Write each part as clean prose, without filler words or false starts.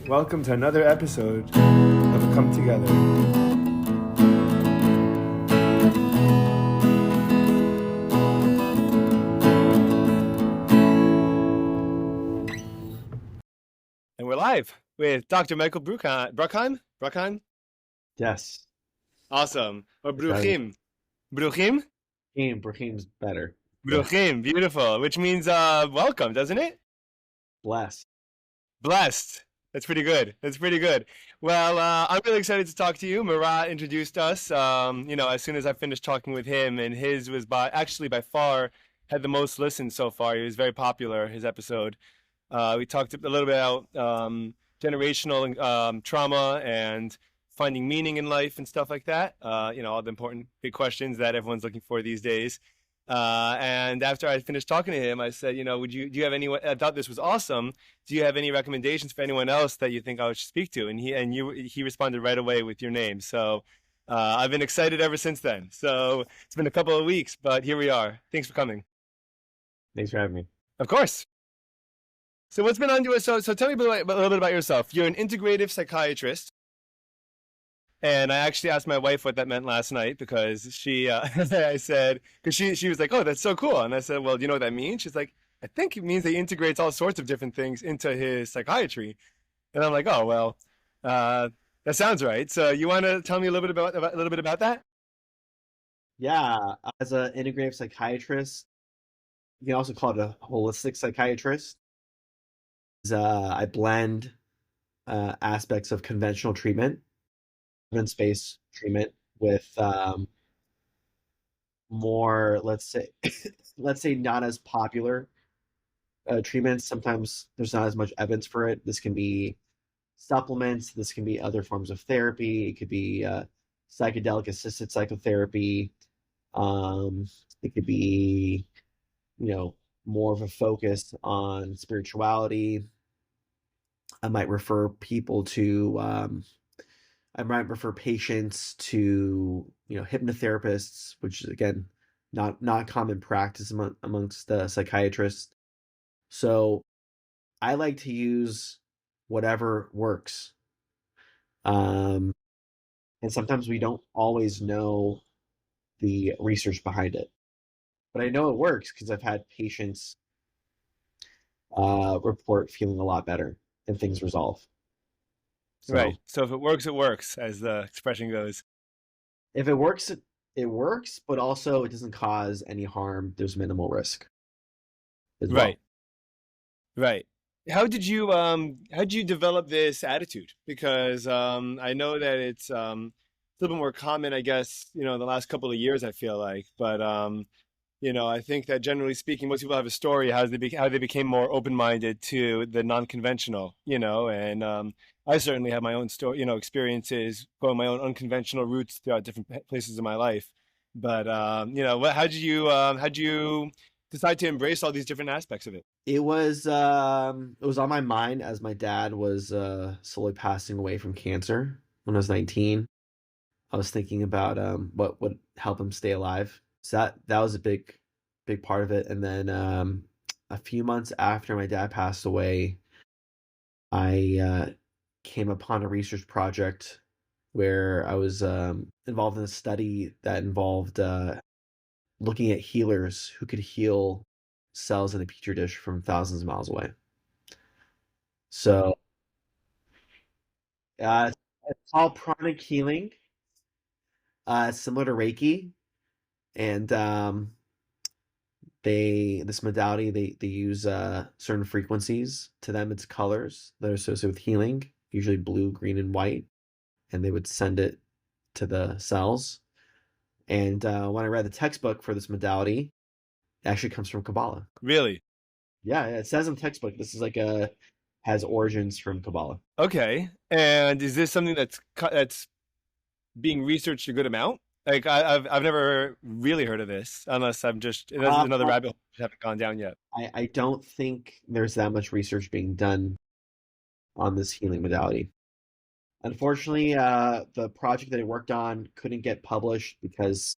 Welcome to another episode of A Come Together. And we're live with Dr. Michael Brukheim? Yes. Awesome. Or Sorry. Broukhim. Broukhim? Brukheim's better. Yeah. Broukhim, beautiful, which means welcome, doesn't it? Bless. Blessed. That's pretty good. That's pretty good. Well, I'm really excited to talk to you. Marat introduced us, as soon as I finished talking with him, and his was by far had the most listens so far. He was very popular, his episode. We talked a little bit about generational trauma and finding meaning in life and stuff like that. All the important big questions that everyone's looking for these days. And after I finished talking to him, I said, do you have anyone? I thought this was awesome. Do you have any recommendations for anyone else that you think I should speak to? And he responded right away with your name. So I've been excited ever since then. So it's been a couple of weeks, but here we are. Thanks for coming. Thanks for having me. Of course. So what's been on to us? So tell me a little bit about yourself. You're an integrative psychiatrist. And I actually asked my wife what that meant last night because I said, because she was like, oh, that's so cool. And I said, well, do you know what that means? She's like, I think it means he integrates all sorts of different things into his psychiatry. And I'm like, oh, well, that sounds right. So you want to tell me a little bit about that? Yeah. As an integrative psychiatrist, you can also call it a holistic psychiatrist. I blend aspects of conventional treatment, evidence-based treatment with more, let's say not as popular treatments. Sometimes there's not as much evidence for it. This can be supplements. This can be other forms of therapy. It could be psychedelic assisted psychotherapy. It could be, more of a focus on spirituality. I might refer patients to, hypnotherapists, which is again not common practice amongst psychiatrists. So I like to use whatever works. And sometimes we don't always know the research behind it. But I know it works because I've had patients report feeling a lot better and things resolve. So Right. So if it works, as the expression goes. if it works, it works, but also it doesn't cause any harm. There's minimal risk as well. Right. Right. How did you develop this attitude? Because I know that it's a little bit more common, I guess, the last couple of years, I feel like. But I think that generally speaking, most people have a story how they became more open-minded to the non-conventional, and I certainly have my own story, experiences, going my own unconventional routes throughout different places in my life. But how'd you decide to embrace all these different aspects of it? It was on my mind as my dad was slowly passing away from cancer when I was 19. I was thinking about what would help him stay alive. So that was a big part of it. And then a few months after my dad passed away, I came upon a research project where I was involved in a study that involved looking at healers who could heal cells in a petri dish from thousands of miles away. So it's called pranic healing, similar to Reiki, and this modality they use certain frequencies. To them, it's colors that are associated with healing, usually blue, green, and white, and they would send it to the cells. And when I read the textbook for this modality, it actually comes from Kabbalah. Really? Yeah, it says in the textbook this is has origins from Kabbalah. Okay. And is this something that's being researched a good amount? Like I've never really heard of this, unless this is another rabbit hole I haven't gone down yet. I don't think there's that much research being done on this healing modality. Unfortunately, the project that I worked on couldn't get published because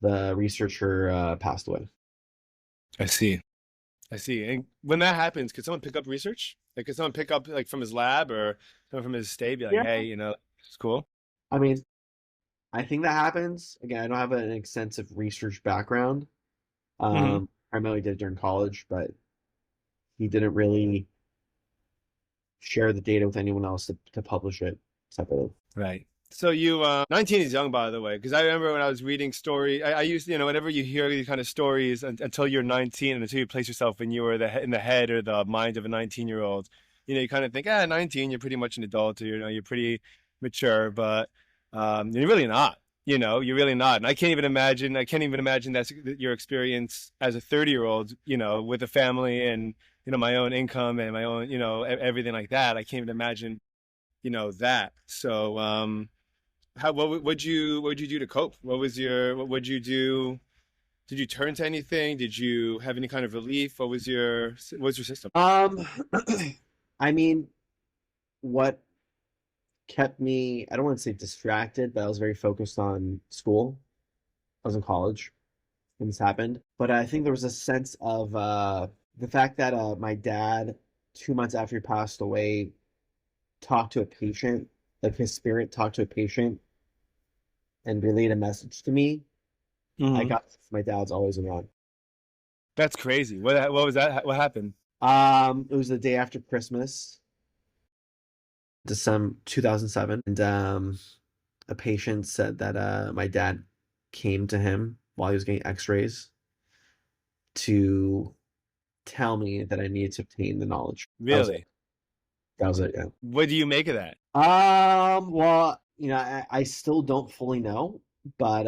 the researcher passed away. I see. And when that happens, could someone pick up research? Like, could someone pick up like from his lab or someone from his estate, be like, Yeah. hey, it's cool. I mean, I think that happens. Again, I don't have an extensive research background. Hmm. Primarily did it during college, but he didn't really share the data with anyone else to publish it separately. Right. So 19 is young, by the way, because I remember when I was reading I used, whenever you hear these kind of stories until you're 19 and until you place yourself when you were in the head or the mind of a 19-year-old, you kind of think, 19, you're pretty much an adult, or, you're pretty mature, but you're really not, you're really not. And I can't even imagine that's your experience as a 30-year-old, with a family and, my own income and my own, everything like that. I can't even imagine, that. So, what'd you do to cope? What would you do? Did you turn to anything? Did you have any kind of relief? What was your system? Um, I mean, what kept me, I don't want to say distracted, but I was very focused on school. I was in college when this happened. But I think there was a sense of the fact that my dad, 2 months after he passed away, talked to a patient, like his spirit talked to a patient and relayed a message to me. I Hmm. got my dad's always around. That's crazy. What was that? What happened? It was the day after Christmas, December 2007, and a patient said that my dad came to him while he was getting X-rays to tell me that I needed to obtain the knowledge. That was it. Really? That was it. Yeah. What do you make of that? Well, I still don't fully know, but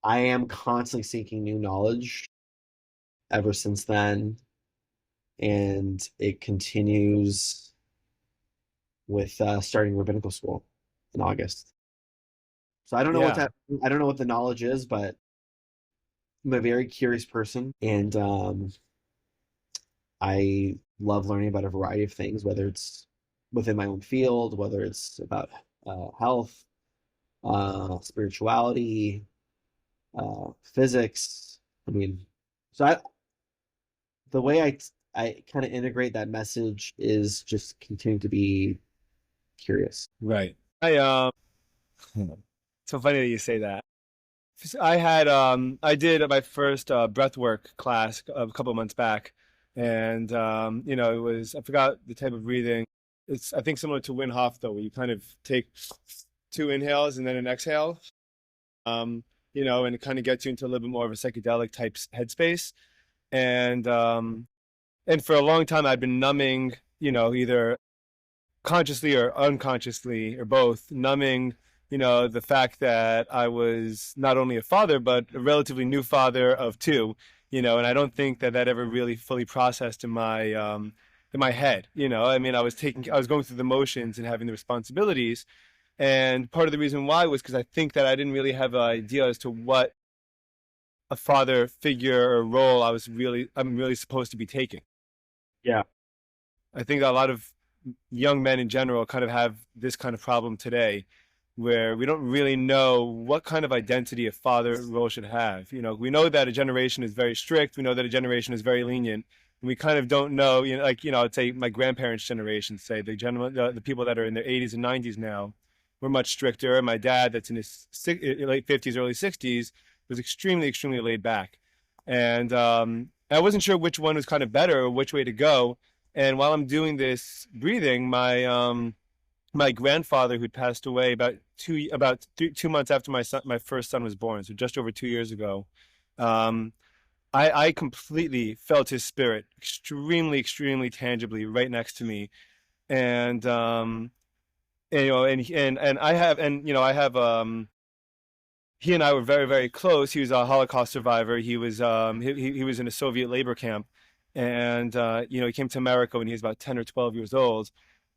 I am constantly seeking new knowledge ever since then, and it continues with starting rabbinical school in August. So Yeah. I don't know what the knowledge is, but I'm a very curious person, and I love learning about a variety of things, whether it's within my own field, whether it's about health, spirituality, physics. I mean, so the way I kind of integrate that message is just continue to be curious. Right. So funny that you say that. I did my first breathwork class a couple of months back, and it was, I forgot the type of breathing. It's, I think, similar to Wim Hof, though, where you kind of take two inhales and then an exhale, and it kind of gets you into a little bit more of a psychedelic type headspace. And for a long time I'd been numbing, either consciously or unconsciously or both, numbing, the fact that I was not only a father, but a relatively new father of two, and I don't think that ever really fully processed in my head. I mean, I was going through the motions and having the responsibilities. And part of the reason why was because I think that I didn't really have an idea as to what a father figure or role I'm really supposed to be taking. Yeah. I think a lot of young men in general kind of have this kind of problem today where we don't really know what kind of identity a father role should have. We know that a generation is very strict. We know that a generation is very lenient. And we kind of don't know, I'd say my grandparents' generation, say the people that are in their 80s and 90s now, were much stricter. My dad, that's in his late 50s, early 60s, was extremely, extremely laid back. And I wasn't sure which one was kind of better or which way to go. And while I'm doing this breathing, my grandfather, who'd passed away about 2 months after my first son was born, so just over 2 years ago, um, I completely felt his spirit extremely, extremely tangibly right next to me. And I have he and I were very, very close. He was a Holocaust survivor. He was in a Soviet labor camp, and he came to America when he was about 10 or 12 years old,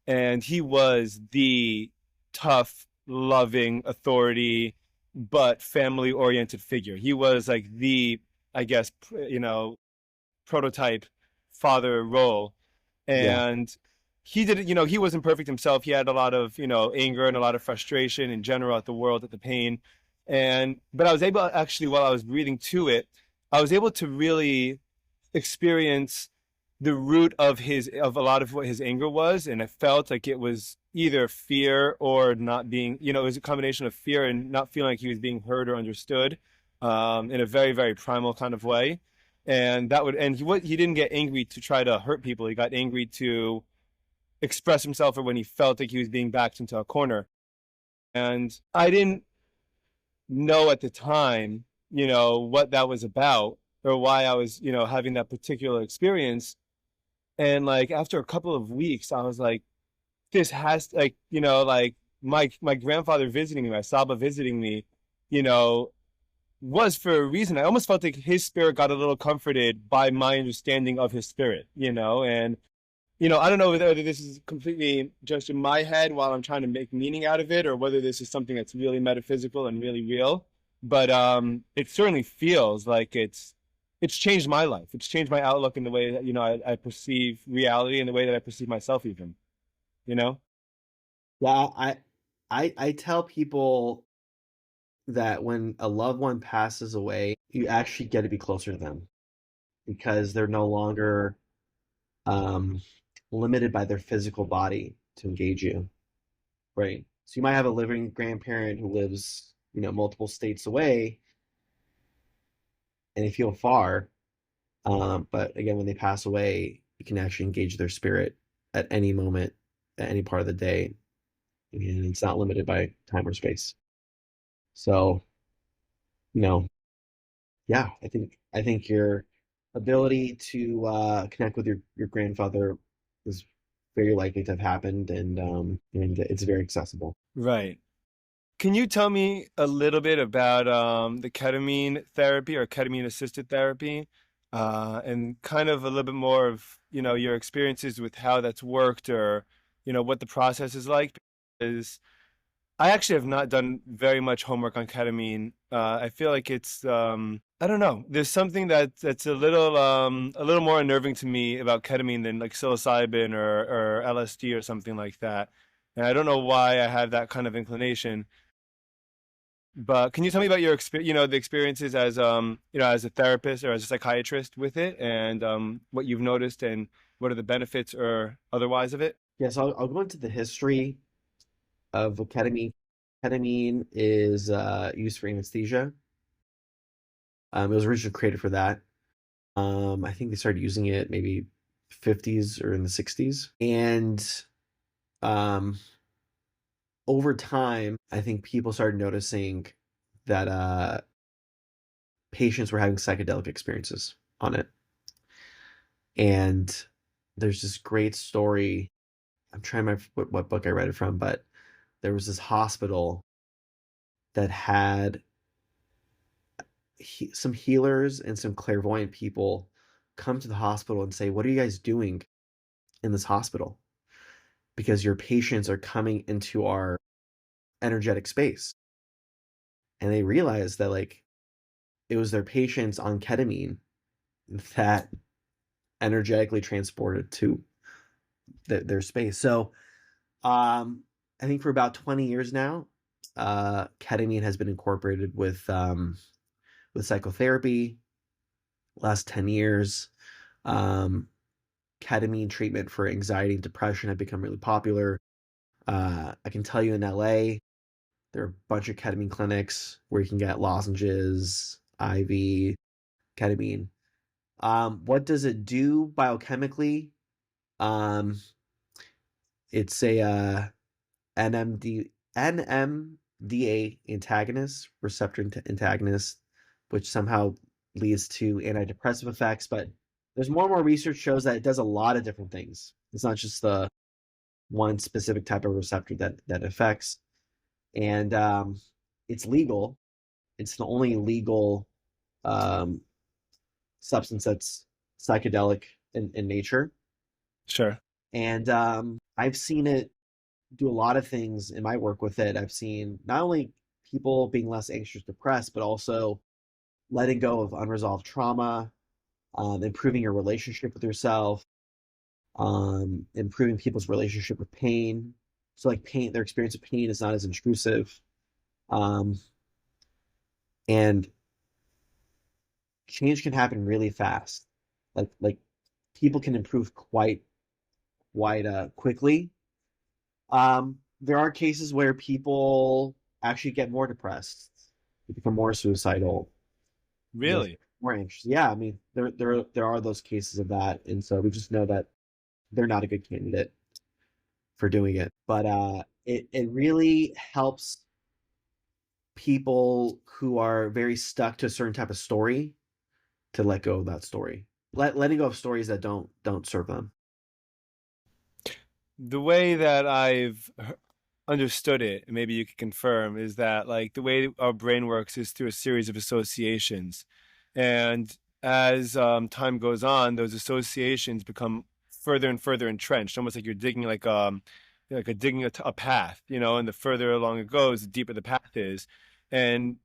and he was the tough, loving authority, but family-oriented figure. He was like the, I guess, prototype father role. Yeah. And he did, he wasn't perfect himself. He had a lot of, anger and a lot of frustration in general at the world, at the pain. But I was able, actually, while I was breathing to it, I was able to really experience the root of a lot of what his anger was, and I felt like it was either fear or not being, it was a combination of fear and not feeling like he was being heard or understood, in a very, very primal kind of way. And he didn't get angry to try to hurt people. He got angry to express himself, or when he felt like he was being backed into a corner. And I didn't know at the time, what that was about, or why I was, having that particular experience. And like after a couple of weeks, I was like, this has, like, like my grandfather visiting me, my Saba visiting me, you know, was for a reason. I almost felt like his spirit got a little comforted by my understanding of his spirit, and I don't know whether this is completely just in my head while I'm trying to make meaning out of it, or whether this is something that's really metaphysical and really real. But it certainly feels like it's changed my life. It's changed my outlook in the way that I perceive reality, and the way that I perceive myself, even. You know? Yeah, I tell people that when a loved one passes away, you actually get to be closer to them because they're no longer um, limited by their physical body to engage you, right? So you might have a living grandparent who lives, multiple states away, and they feel far. But again, when they pass away, you can actually engage their spirit at any moment, at any part of the day, and it's not limited by time or space. So, you know, yeah, I think your ability to connect with your grandfather is very likely to have happened, and it's very accessible. Right. Can you tell me a little bit about the ketamine therapy, or ketamine assisted therapy, and kind of a little bit more of, your experiences with how that's worked, or, what the process is like? Because I actually have not done very much homework on ketamine. I feel like it's I don't know. There's something that's a little more unnerving to me about ketamine than like psilocybin or LSD or something like that. And I don't know why I have that kind of inclination. But can you tell me about your experience, the experiences as as a therapist or as a psychiatrist with it, and what you've noticed, and what are the benefits or otherwise of it? Yes, I'll go into the history of ketamine. Ketamine is used for anesthesia. It was originally created for that. I think they started using it maybe 50s or in the 60s. And um, over time, I think people started noticing that patients were having psychedelic experiences on it. And there's this great story. I'm trying to remember what book I read it from, but there was this hospital that had some healers and some clairvoyant people come to the hospital and say, "What are you guys doing in this hospital? Because your patients are coming into our energetic space." And they realized that like it was their patients on ketamine that energetically transported to their space. So I think for about 20 years now, ketamine has been incorporated with psychotherapy. Last 10 years, um, ketamine treatment for anxiety and depression have become really popular. I can tell you in LA, there are a bunch of ketamine clinics where you can get lozenges, IV, ketamine. What does it do biochemically? Um, it's a NMDA antagonist, receptor antagonist, which somehow leads to antidepressive effects. But there's more and more research shows that it does a lot of different things. It's not just the one specific type of receptor that affects. And it's legal. It's the only legal um, substance that's psychedelic in nature. Sure. And I've seen it do a lot of things in my work with it. I've seen not only people being less anxious, depressed, but also letting go of unresolved trauma, improving your relationship with yourself, improving people's relationship with pain. So like pain, their experience of pain is not as intrusive. Um, and change can happen really fast. Like people can improve quite quickly. There are cases where people actually get more depressed, they become more suicidal, they're Really? more anxious. Yeah, I mean, there are those cases of that, and so we just know that they're not a good candidate for doing it. But it really helps people who are very stuck to a certain type of story to let go of that story. Letting go of stories that don't serve them. The way that I've understood it, and maybe you could confirm, is that like the way our brain works is through a series of associations. And as time goes on, those associations become further and further entrenched, almost like you're digging like a digging a path, and the further along it goes, the deeper the path is. And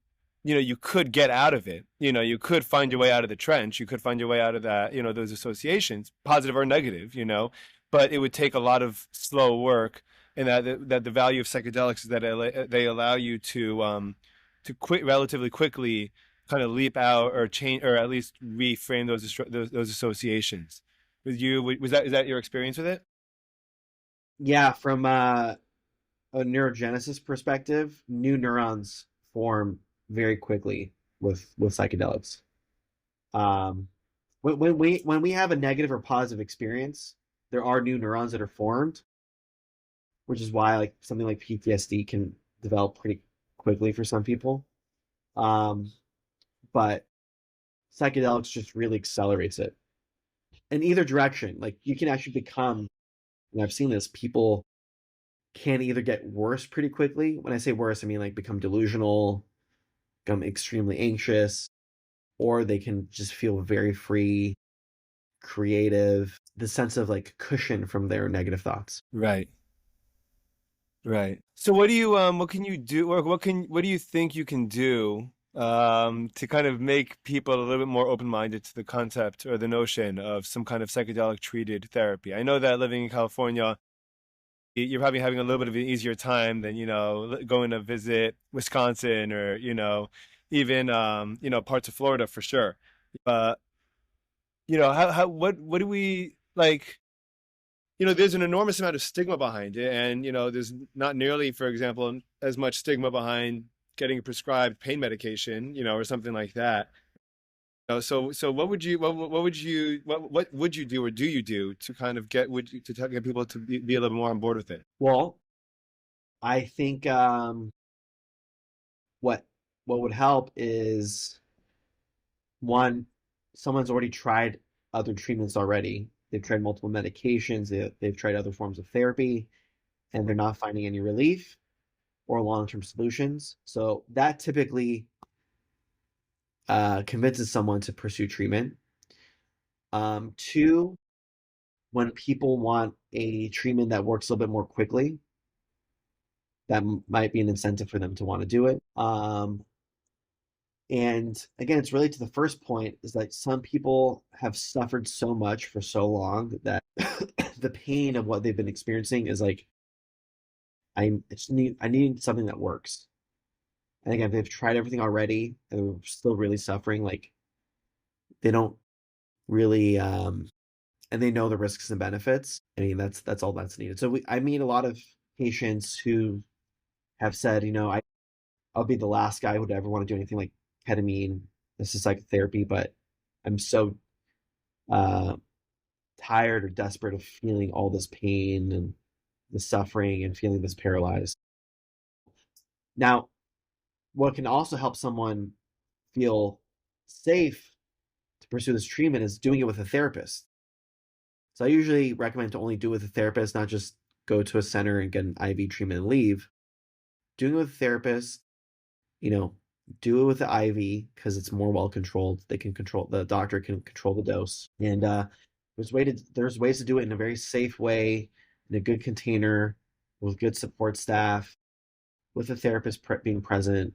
you could get out of it. You could find your way out of the trench. You could find your way out of that, those associations, positive or negative. But it would take a lot of slow work, and that the value of psychedelics is that they allow you to quit relatively quickly, kind of leap out or change or at least reframe those associations. With you, was that is that your experience with it? Yeah, from a neurogenesis perspective, new neurons form very quickly with psychedelics. Um, when we have a negative or positive experience, there are new neurons that are formed, which is why like something like PTSD can develop pretty quickly for some people. Um, but psychedelics just really accelerates it in either direction. Like you can actually become, and I've seen this, people can either get worse pretty quickly. When I say worse, I mean like become delusional, become extremely anxious, or they can just feel very free, creative, the sense of like cushion from their negative thoughts. Right. Right. So what can you do, or what do you think you can do to kind of make people a little bit more open-minded to the concept or the notion of some kind of psychedelic treated therapy? I know that living in California, you're probably having a little bit of an easier time than, going to visit Wisconsin or, even parts of Florida for sure. But, how what do we like? There's an enormous amount of stigma behind it, and there's not nearly, for example, as much stigma behind getting prescribed pain medication, or something like that. So what would you do or do you do to kind of get people to be a little more on board with it? Well, I think what what would help is one, someone's already tried other treatments already. They've tried multiple medications, they've tried other forms of therapy, and they're not finding any relief or long-term solutions. So that typically convinces someone to pursue treatment. Two, when people want a treatment that works a little bit more quickly, that might be an incentive for them to want to do it. And again, it's really to the first point is that some people have suffered so much for so long that the pain of what they've been experiencing is like, I need something that works. And again, if they've tried everything already and they're still really suffering, like they don't really and they know the risks and benefits. I mean, that's all that's needed. So I meet a lot of patients who have said, I'll be the last guy who would ever want to do anything like ketamine. This is psychotherapy, but I'm so uh, tired or desperate of feeling all this pain and the suffering and feeling this paralyzed. Now, what can also help someone feel safe to pursue this treatment is doing it with a therapist. So I usually recommend to only do it with a therapist, not just go to a center and get an IV treatment and leave. Doing it with a therapist, you know, do it with the IV because it's more well controlled. The doctor can control the dose. And there's ways to do it in a very safe way, in a good container, with good support staff, with a therapist being present.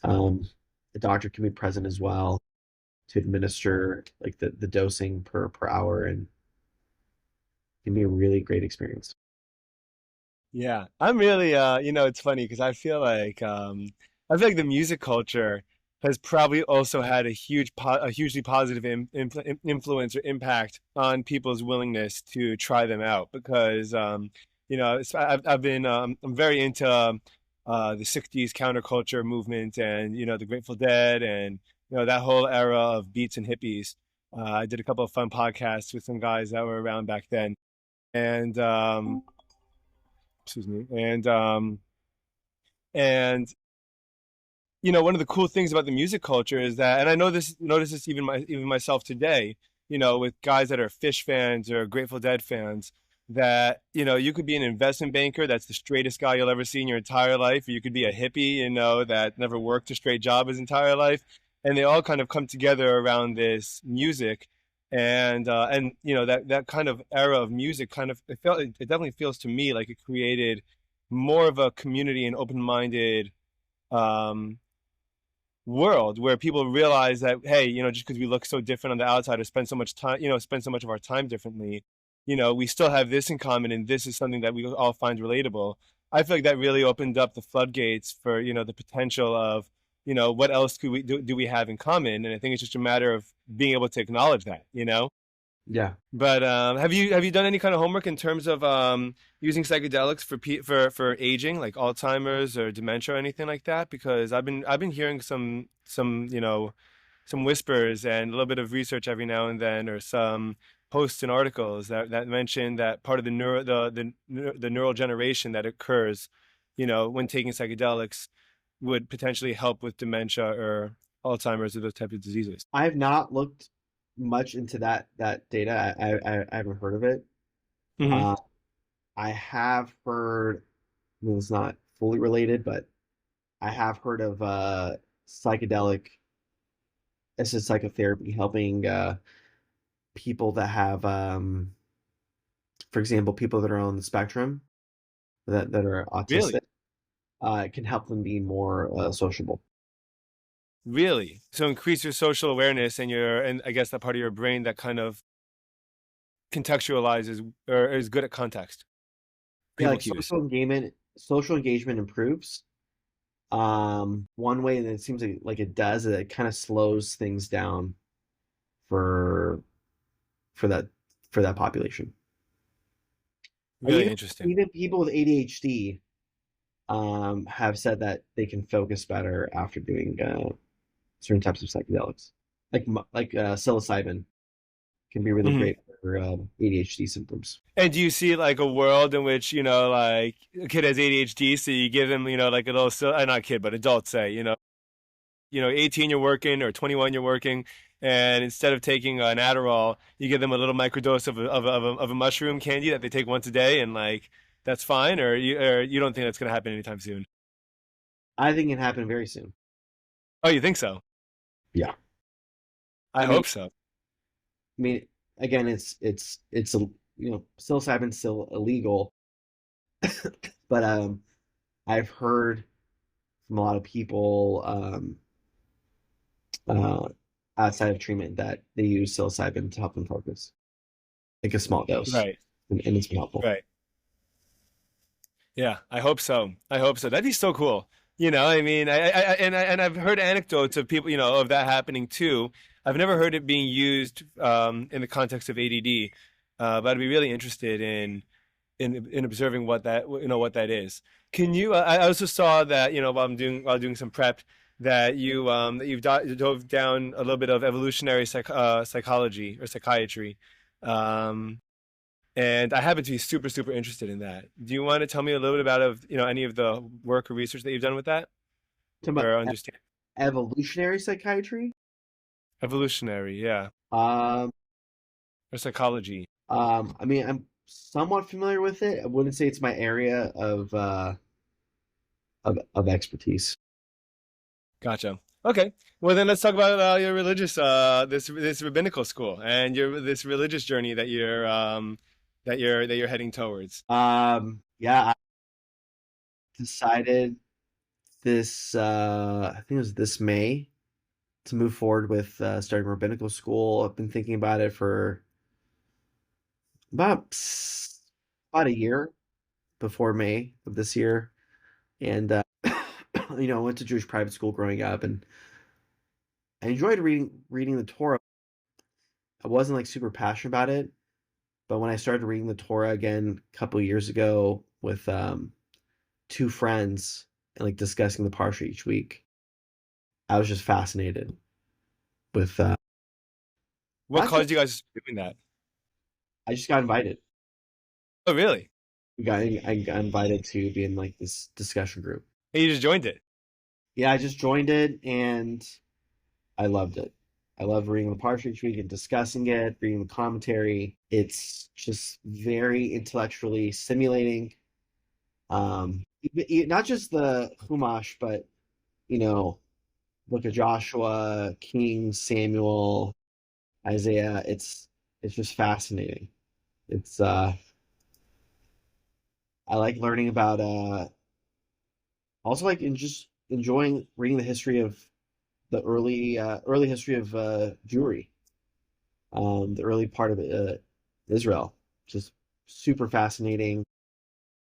The doctor can be present as well to administer like the dosing per hour, and it can be a really great experience. Yeah, I'm really it's funny because I feel like the music culture. has probably also had a hugely positive influence or impact on people's willingness to try them out. Because I've been I'm very into the '60s counterculture movement, and the Grateful Dead, and that whole era of beats and hippies. I did a couple of fun podcasts with some guys that were around back then, and excuse me, and one of the cool things about the music culture is that, and I notice this even myself today, with guys that are Fish fans or Grateful Dead fans, that you could be an investment banker that's the straightest guy you'll ever see in your entire life, or you could be a hippie, that never worked a straight job his entire life, and they all kind of come together around this music, and that kind of era of music it definitely feels to me like it created more of a community and open-minded um, world where people realize that, hey, just because we look so different on the outside or spend so much time, spend so much of our time differently, we still have this in common, and this is something that we all find relatable. I feel like that really opened up the floodgates for the potential of what else could do we have in common, and I think it's just a matter of being able to acknowledge that. Yeah. But have you done any kind of homework in terms of using psychedelics for aging, like Alzheimer's or dementia or anything like that? Because I've been hearing some whispers and a little bit of research every now and then, or some posts and articles that mention that part of the neural generation that occurs, when taking psychedelics would potentially help with dementia or Alzheimer's or those type of diseases. I have not looked much into that data. I haven't heard of it. Hmm. Uh, I have heard, well, it's not fully related, but I have heard of psychedelic assisted psychotherapy helping people that have, for example, people that are on the spectrum that are autistic. Really? It can help them be more sociable. Really? So increase your social awareness and I guess that part of your brain that kind of contextualizes or is good at context. Yeah, People like use. social engagement improves. One way that it seems like it does is it kind of slows things down for for that for that population. And Really even interesting. even people with ADHD have said that they can focus better after doing certain types of psychedelics, like psilocybin can be really Hmm. great for ADHD symptoms. And do you see like a world in which, like a kid has ADHD, so you give him, like a little, not kid, but adults say, 18 you're working or 21 you're working, and instead of taking an Adderall, you give them a little microdose of a mushroom candy that they take once a day, and like that's fine, or you don't think that's going to happen anytime soon? I think it can happen very soon. Oh, you think so? Yeah. I I mean, hope so. I mean, again, it's a psilocybin's still illegal, but I've heard from a lot of people uh, outside of treatment that they use psilocybin to help them focus, like a small dose, Right, and it's been helpful. right. Yeah, I hope so. I hope so. That'd be so cool. I mean, and I've heard anecdotes of people, of that happening too. I've never heard it being used in the context of ADD, but I'd be really interested in observing what that is. Can you? I also saw that while doing some prep that you've dove down a little bit of evolutionary psychology or psychiatry. Um, and I happen to be super, super interested in that. Do you want to tell me a little bit about any of the work or research that you've done with that, Talking about or understand evolutionary psychiatry, evolutionary, yeah, um, or psychology? I mean, I'm somewhat familiar with it. I wouldn't say it's my area of expertise. Gotcha. Okay. Well, then let's talk about your religious, this rabbinical school and this religious journey that you're heading towards. Yeah, I decided this I think it was this May to move forward with starting rabbinical school. I've been thinking about it for about about a year before May of this year, and I went to Jewish private school growing up, and I enjoyed reading the Torah. I wasn't like super passionate about it, but when I started reading the Torah again a couple of years ago with two friends and like discussing the parsha each week, I was just fascinated with What that's what caused you guys to start doing that? I just got invited. Oh, really? I got invited to be in like this discussion group. And you just joined it. Yeah, I just joined it and I loved it. I love reading the parsha each week and discussing it, reading the commentary. It's just very intellectually stimulating. Not just the Chumash, but you know, Book of Joshua, King Samuel, Isaiah. It's just fascinating. It's I like learning about also like in just enjoying reading the history of the early history of Jewry, the early part of Israel. Just super fascinating,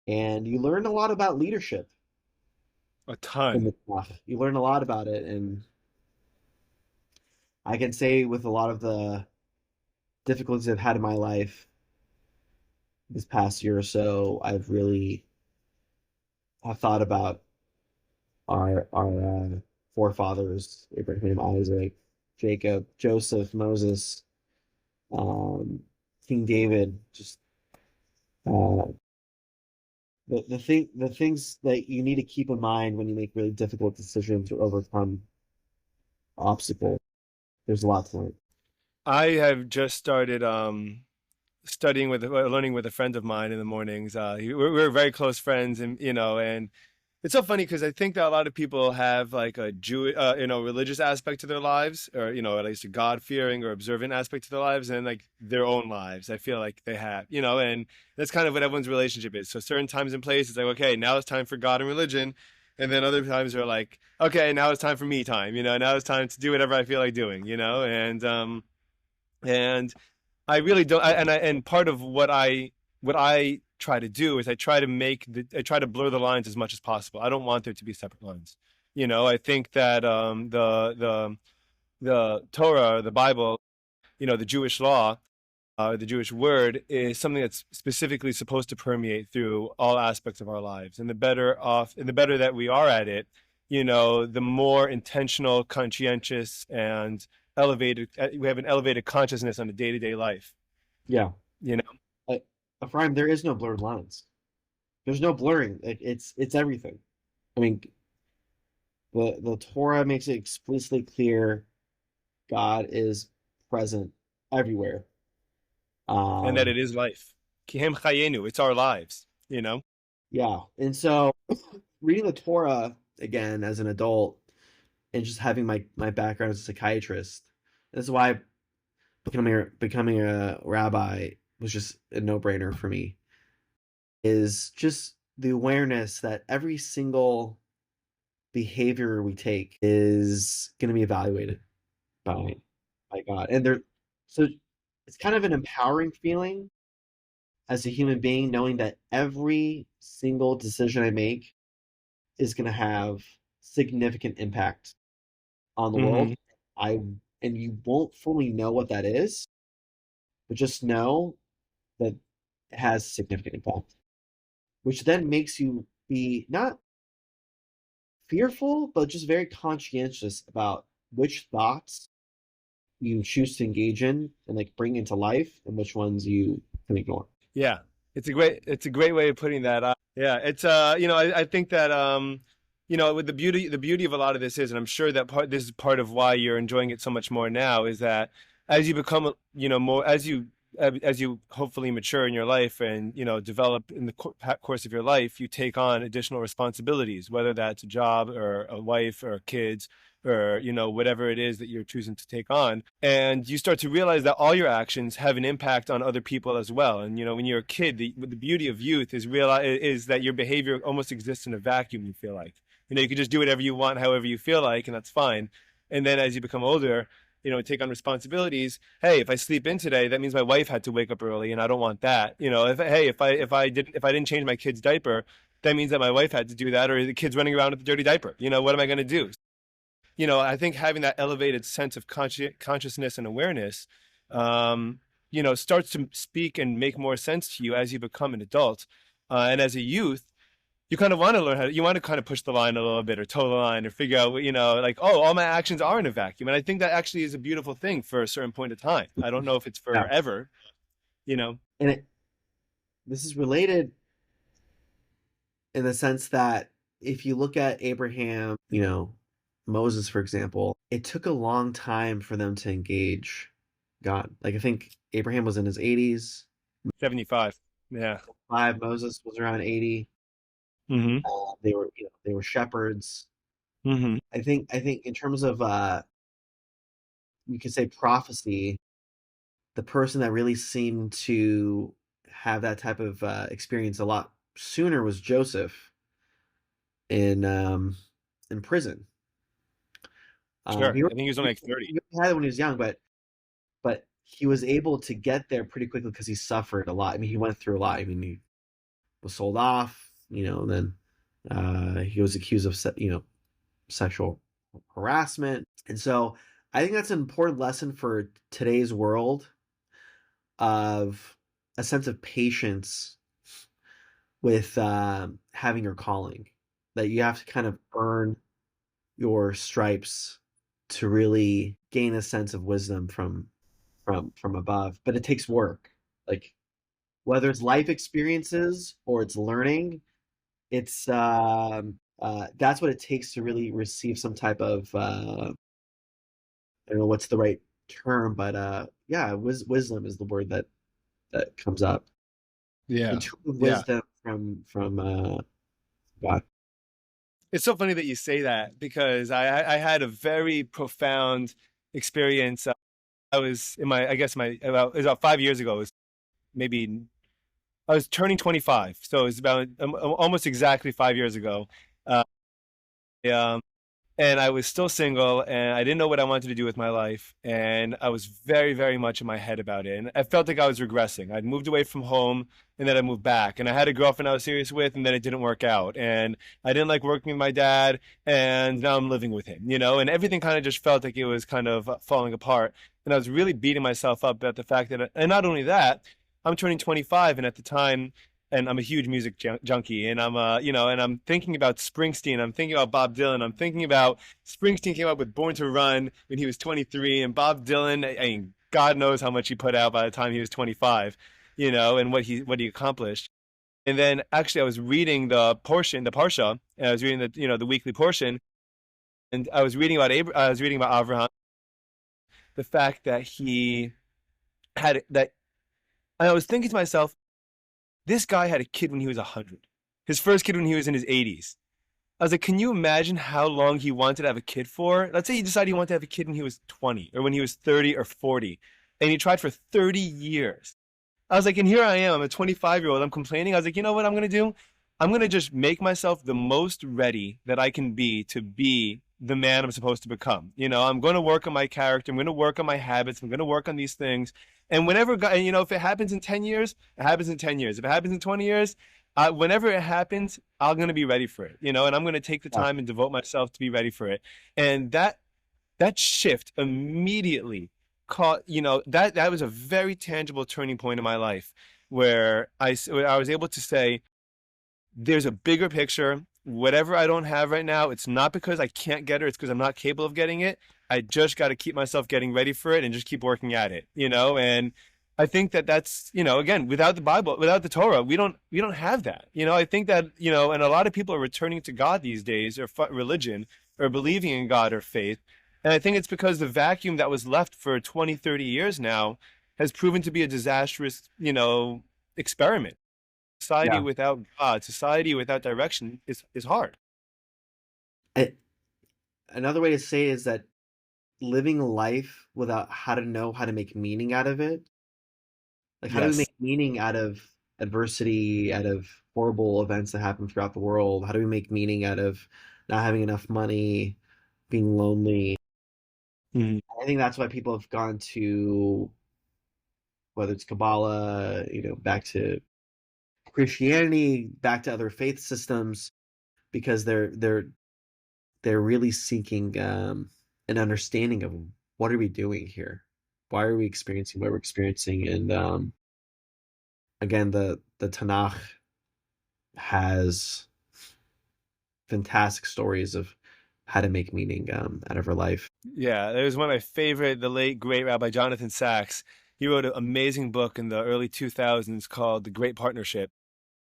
and you learn a lot about leadership A in ton. the stuff. You learn a lot about it, and I can say with a lot of the difficulties I've had in my life this past year or so, I've really have thought about our forefathers: Abraham, Isaac, Jacob, Joseph, Moses, um, King David. Just uh, the things that you need to keep in mind when you make really difficult decisions or overcome obstacles. There's a lot to learn. I have just started studying with learning with a friend of mine in the mornings. We're very close friends, and and it's so funny because I think that a lot of people have like a religious aspect to their lives, or at least a God fearing or observant aspect to their lives, and like their own lives. I feel like they have, and that's kind of what everyone's relationship is. So certain times and places, it's like, okay, now it's time for God and religion, and then other times are like, okay, now it's time for me time. Now it's time to do whatever I feel like doing. And I really don't. And part of what I try to do is I try to blur the lines as much as possible. I don't want there to be separate lines. I think that the Torah, the Bible, the Jewish law, the Jewish word is something that's specifically supposed to permeate through all aspects of our lives. And the better that we are at it, the more intentional, conscientious, and elevated we have an elevated consciousness on a day-to-day life. Yeah, You know, like Ephraim, there is no blurred lines. There's no blurring. It's everything. I mean, the Torah makes it explicitly clear God is present everywhere. and that Um, it is life. Kihem chayenu, it's our lives. yeah, and so reading the Torah again as an adult and just having my background as a psychiatrist, this is why becoming a rabbi was just a no-brainer for me. Is just the awareness that every single behavior we take is going to be evaluated by by God. And there so it's kind of an empowering feeling as a human being knowing that every single decision I make is going to have significant impact on the world. Hmm. I and you won't fully know what that is, but just know that it has significant impact, which then makes you be not fearful, but just very conscientious about which thoughts you choose to engage in and like bring into life and which ones you can ignore. Yeah, it's a great way of putting that. Yeah, it's I think that with the beauty of a lot of this is, and I'm sure that this is part of why you're enjoying it so much more now, is that as you become more as you hopefully mature in your life and develop in the course of your life, you take on additional responsibilities, whether that's a job or a wife or kids or whatever it is that you're choosing to take on, and you start to realize that all your actions have an impact on other people as well. And when you're a kid, the beauty of youth is that your behavior almost exists in a vacuum. You feel like you can just do whatever you want however you feel like, and that's fine. And then as you become older, take on responsibilities. Hey, if I sleep in today, that means my wife had to wake up early, and I don't want that. If I didn't change my kid's diaper, that means that my wife had to do that, or the kid's running around with a dirty diaper. What am I going to do? I think having that elevated sense of consciousness and awareness, starts to speak and make more sense to you as you become an adult. And as a youth, you kind of want to learn you want to kind of push the line a little bit or toe the line or figure out, like, oh, all my actions are in a vacuum. And I think that actually is a beautiful thing for a certain point of time. I don't know if it's Yeah. forever, you know. And this is related in the sense that if you look at Abraham, Moses, for example, it took a long time for them to engage God. Like I think Abraham was in his 80s. 75. Yeah. Moses was around 80. Mm-hmm. They were shepherds. Mm-hmm. I think in terms of you could say prophecy, the person that really seemed to have that type of experience a lot sooner was Joseph in prison. Sure. He I think he was only like 30. had it when he was young, but he was able to get there pretty quickly because he suffered a lot. I mean, he went through a lot. I mean, he was sold off, and then he was accused of sexual harassment. And so I think that's an important lesson for today's world of a sense of patience with having your calling, that you have to kind of earn your stripes to really gain a sense of wisdom from above. But it takes work. Like whether it's life experiences or it's learning, it's that's what it takes to really receive some type of I don't know what's the right term, but yeah, wisdom is the word that comes up. Yeah. Intuitive Yeah. wisdom from God. It's so funny that you say that because I had a very profound experience. I was in my, I guess it was about 5 years ago. It was maybe, I was turning 25. So it was about almost exactly 5 years ago. Uh, yeah. And I was still single and I didn't know what I wanted to do with my life. And I was very, very much in my head about it. And I felt like I was regressing. I'd moved away from home and then I moved back. And I had a girlfriend I was serious with and then it didn't work out. And I didn't like working with my dad. And now I'm living with him, and everything kind of just felt like it was kind of falling apart. And I was really beating myself up at the fact that, and not only that, I'm turning 25. And at the time, and I'm a huge music junkie, and and I'm thinking about Springsteen, I'm thinking about Bob Dylan, I'm thinking about Springsteen came up with Born to Run when he was 23, and Bob Dylan, I mean, God knows how much he put out by the time he was 25, and what he accomplished. And then actually, I was reading the Parsha, and I was reading the weekly portion, and I was reading about I was reading about Abraham, the fact that he had that, and I was thinking to myself, this guy had a kid when he was 100. His first kid when he was in his 80s. I was like, can you imagine how long he wanted to have a kid for? Let's say he decided he wanted to have a kid when he was 20 or when he was 30 or 40. And he tried for 30 years. I was like, and here I am. I'm a 25-year-old. I'm complaining. I was like, you know what I'm going to do? I'm going to just make myself the most ready that I can be to be the man I'm supposed to become. I'm going to work on my character. I'm going to work on my habits. I'm going to work on these things. And whenever, if it happens in 10 years, it happens in 10 years. If it happens in 20 years, whenever it happens, I'm going to be ready for it, and I'm going to take the time and devote myself to be ready for it. And that shift immediately that was a very tangible turning point in my life where I was able to say, there's a bigger picture. Whatever I don't have right now, it's not because I can't get it. It's because I'm not capable of getting it. I just got to keep myself getting ready for it and just keep working at it, and I think that that's, again, without the Bible, without the Torah, we don't have that. I think that, and a lot of people are returning to God these days, or religion, or believing in God or faith. And I think it's because the vacuum that was left for 20, 30 years now has proven to be a disastrous, experiment. Society Yeah. without God, society without direction is hard. Another way to say it is that living life without how to know how to make meaning out of it. Like, how do we Yes. make meaning out of adversity, out of horrible events that happen throughout the world? How do we make meaning out of not having enough money, being lonely? Mm-hmm. I think that's why people have gone to, whether it's Kabbalah, back to Christianity, back to other faith systems, because they're they're really seeking an understanding of what are we doing here, why are we experiencing what we're experiencing, and again, the Tanakh has fantastic stories of how to make meaning out of our life. Yeah, there's one of my favorite, the late great Rabbi Jonathan Sachs. He wrote an amazing book in the early 2000s called The Great Partnership.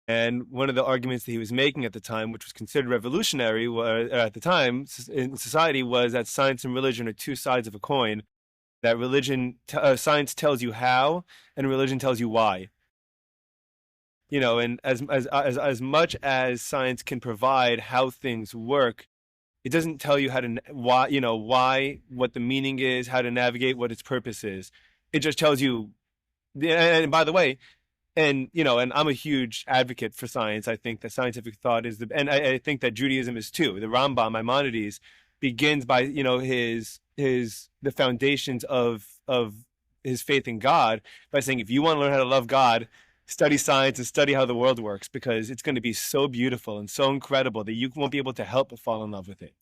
And one of the arguments that he was making at the time, which was considered revolutionary at the time in society, was that science and religion are two sides of a coin. That science tells you how, and religion tells you why. And as much as science can provide how things work, it doesn't tell you how to why, what the meaning is, how to navigate, what its purpose is. It just tells you. And by the way, and I'm a huge advocate for science. I think that scientific thought is and I think that Judaism is too. The Rambam, Maimonides, begins by the foundations of his faith in God by saying, if you want to learn how to love God, study science and study how the world works, because it's going to be so beautiful and so incredible that you won't be able to help but fall in love with it.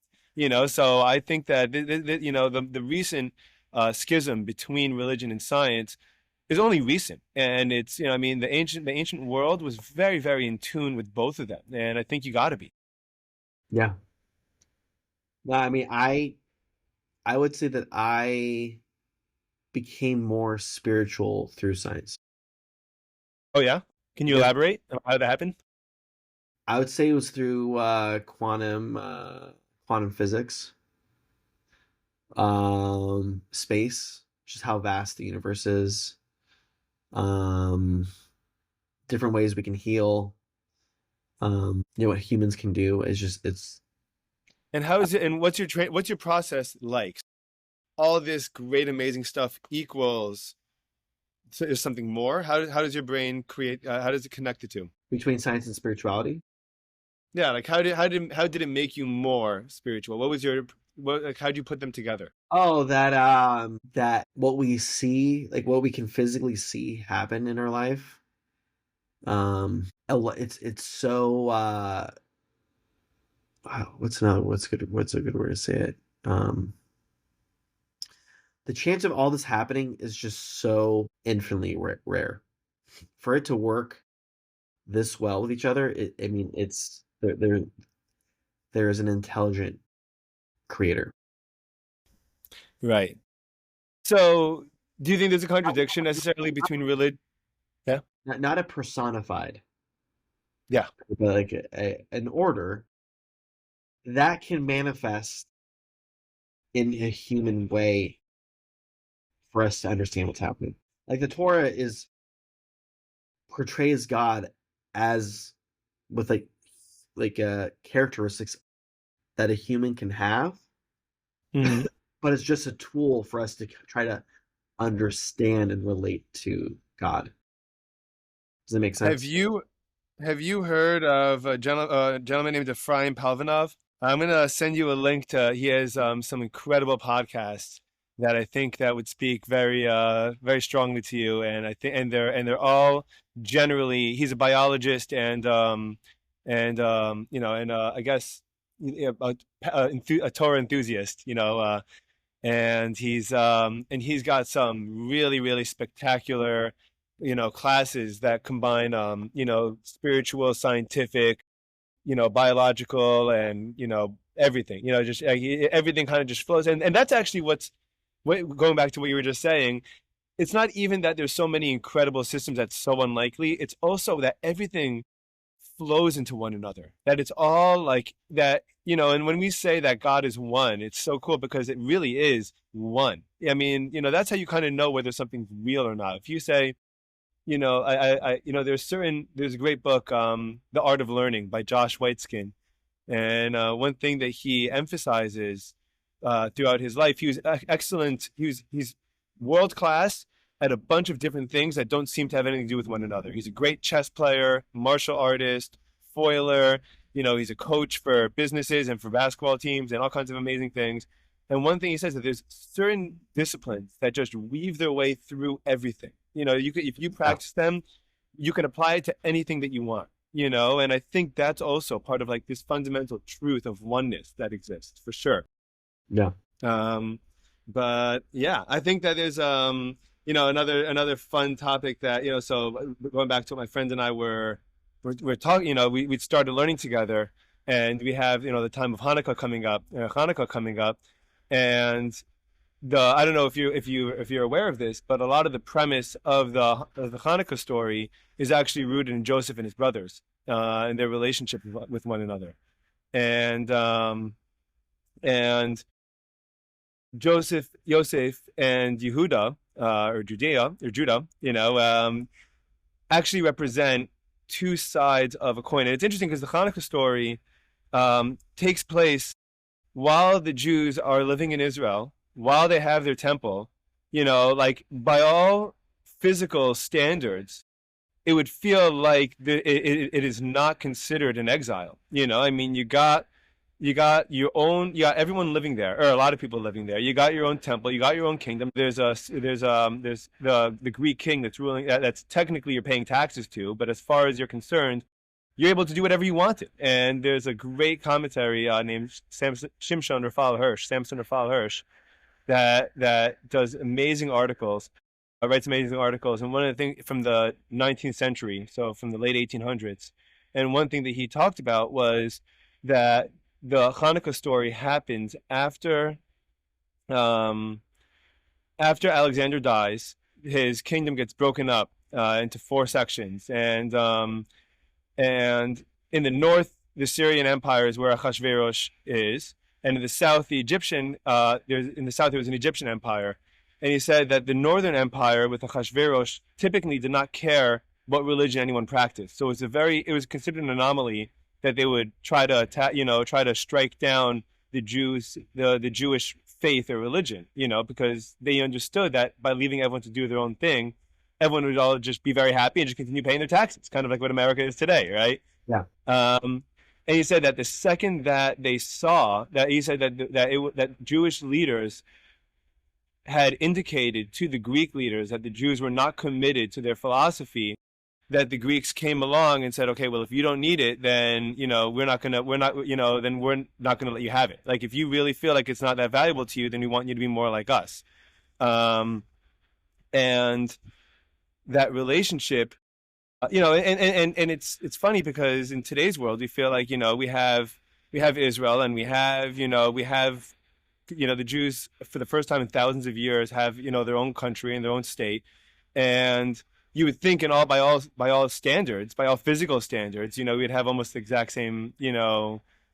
So I think that the recent schism between religion and science is only recent, and it's the ancient world was very, very in tune with both of them, and I think you got to be. Yeah. No, I mean, I would say that I became more spiritual through science. Oh yeah, can you Yeah. elaborate on how that happened? I would say it was through quantum physics, space, just how vast the universe is, um, different ways we can heal, what humans can do. It's And how is it? And what's your process like? All this great, amazing stuff equals is something more. How does your brain create? How does it connect the two? between science and spirituality. Yeah, like how did it make you more spiritual? What was your like? How did you put them together? Oh, that what we see, like what we can physically see happen in our life. It's so wow, what's a good word to say it? The chance of all this happening is just so infinitely rare. For it to work this well with each other, I mean, it's there is an intelligent creator. Right. So, do you think there's a contradiction necessarily between religion? Yeah. Not a personified, Yeah. but like an order that can manifest in a human way for us to understand what's happening. Like the Torah is portrays God as with characteristics that a human can have, Hmm. but it's just a tool for us to try to understand and relate to God. Does that make Have sense? you have you heard of a gentleman named Ephraim Palvanov? I'm gonna send you a link to. He has some incredible podcasts that I think that would speak very strongly to you, and I think and they're all generally. He's a biologist and I guess a Torah enthusiast. And he's got some really spectacular classes that combine spiritual, scientific, biological, and everything, just everything kind of just flows. And that's actually going back to what you were just saying. It's not even that there's so many incredible systems that's so unlikely. It's also that everything flows into one another, that it's all like that. And when we say that God is one, it's so cool because it really is one. I mean, that's how you kind of know whether something's real or not. If you say, there's a great book, The Art of Learning by Josh Waitzkin. And one thing that he emphasizes throughout his life, he was excellent. He's world class at a bunch of different things that don't seem to have anything to do with one another. He's a great chess player, martial artist, foiler. He's a coach for businesses and for basketball teams and all kinds of amazing things. And one thing he says that there's certain disciplines that just weave their way through everything. If you Yeah. practice them, you can apply it to anything that you want. And I think that's also part of like this fundamental truth of oneness that exists for sure. Yeah. Um, but yeah, I think that there's another fun topic that so going back to what my friends and I we're talking, we started learning together, and we have the time of Hanukkah coming up, and the I don't know if you're aware of this, but a lot of the premise of the Hanukkah story is actually rooted in Joseph and his brothers, and their relationship with one another, and and Yosef, and Yehuda, or Judah, actually represent two sides of a coin. And it's interesting because the Hanukkah story takes place while the Jews are living in Israel, while they have their temple. Like by all physical standards, it would feel like it is not considered an exile. I mean, you got everyone living there, or a lot of people living there. You got your own temple, you got your own kingdom. There's the Greek king that's ruling, that's technically you're paying taxes to, but as far as you're concerned, you're able to do whatever you wanted. And there's a great commentary named Samson Raphael Hirsch, that does amazing articles, writes amazing articles. And one of the things from the 19th century, so from the late 1800s, and one thing that he talked about was that the Hanukkah story happens um, after Alexander dies. His kingdom gets broken up into four sections, and in the north, the Syrian Empire is where Achashverosh is, and in the south, there was an Egyptian empire. And he said that the northern empire with Achashverosh typically did not care what religion anyone practiced. So it was considered an anomaly that they would try to attack, try to strike down the Jews, the Jewish faith or religion, because they understood that by leaving everyone to do their own thing, everyone would all just be very happy and just continue paying their taxes, kind of like what America is today, right? Yeah. And he said that the second that they saw that, he said that Jewish leaders had indicated to the Greek leaders that the Jews were not committed to their philosophy, that the Greeks came along and said, okay, well, if you don't need it, then, then we're not gonna let you have it. Like, if you really feel like it's not that valuable to you, then we want you to be more like us. And that relationship, and it's funny because in today's world, we feel like, we have Israel, and we have the Jews for the first time in thousands of years have, their own country and their own state. And you would think by all standards, by all physical standards, we'd have almost the exact same,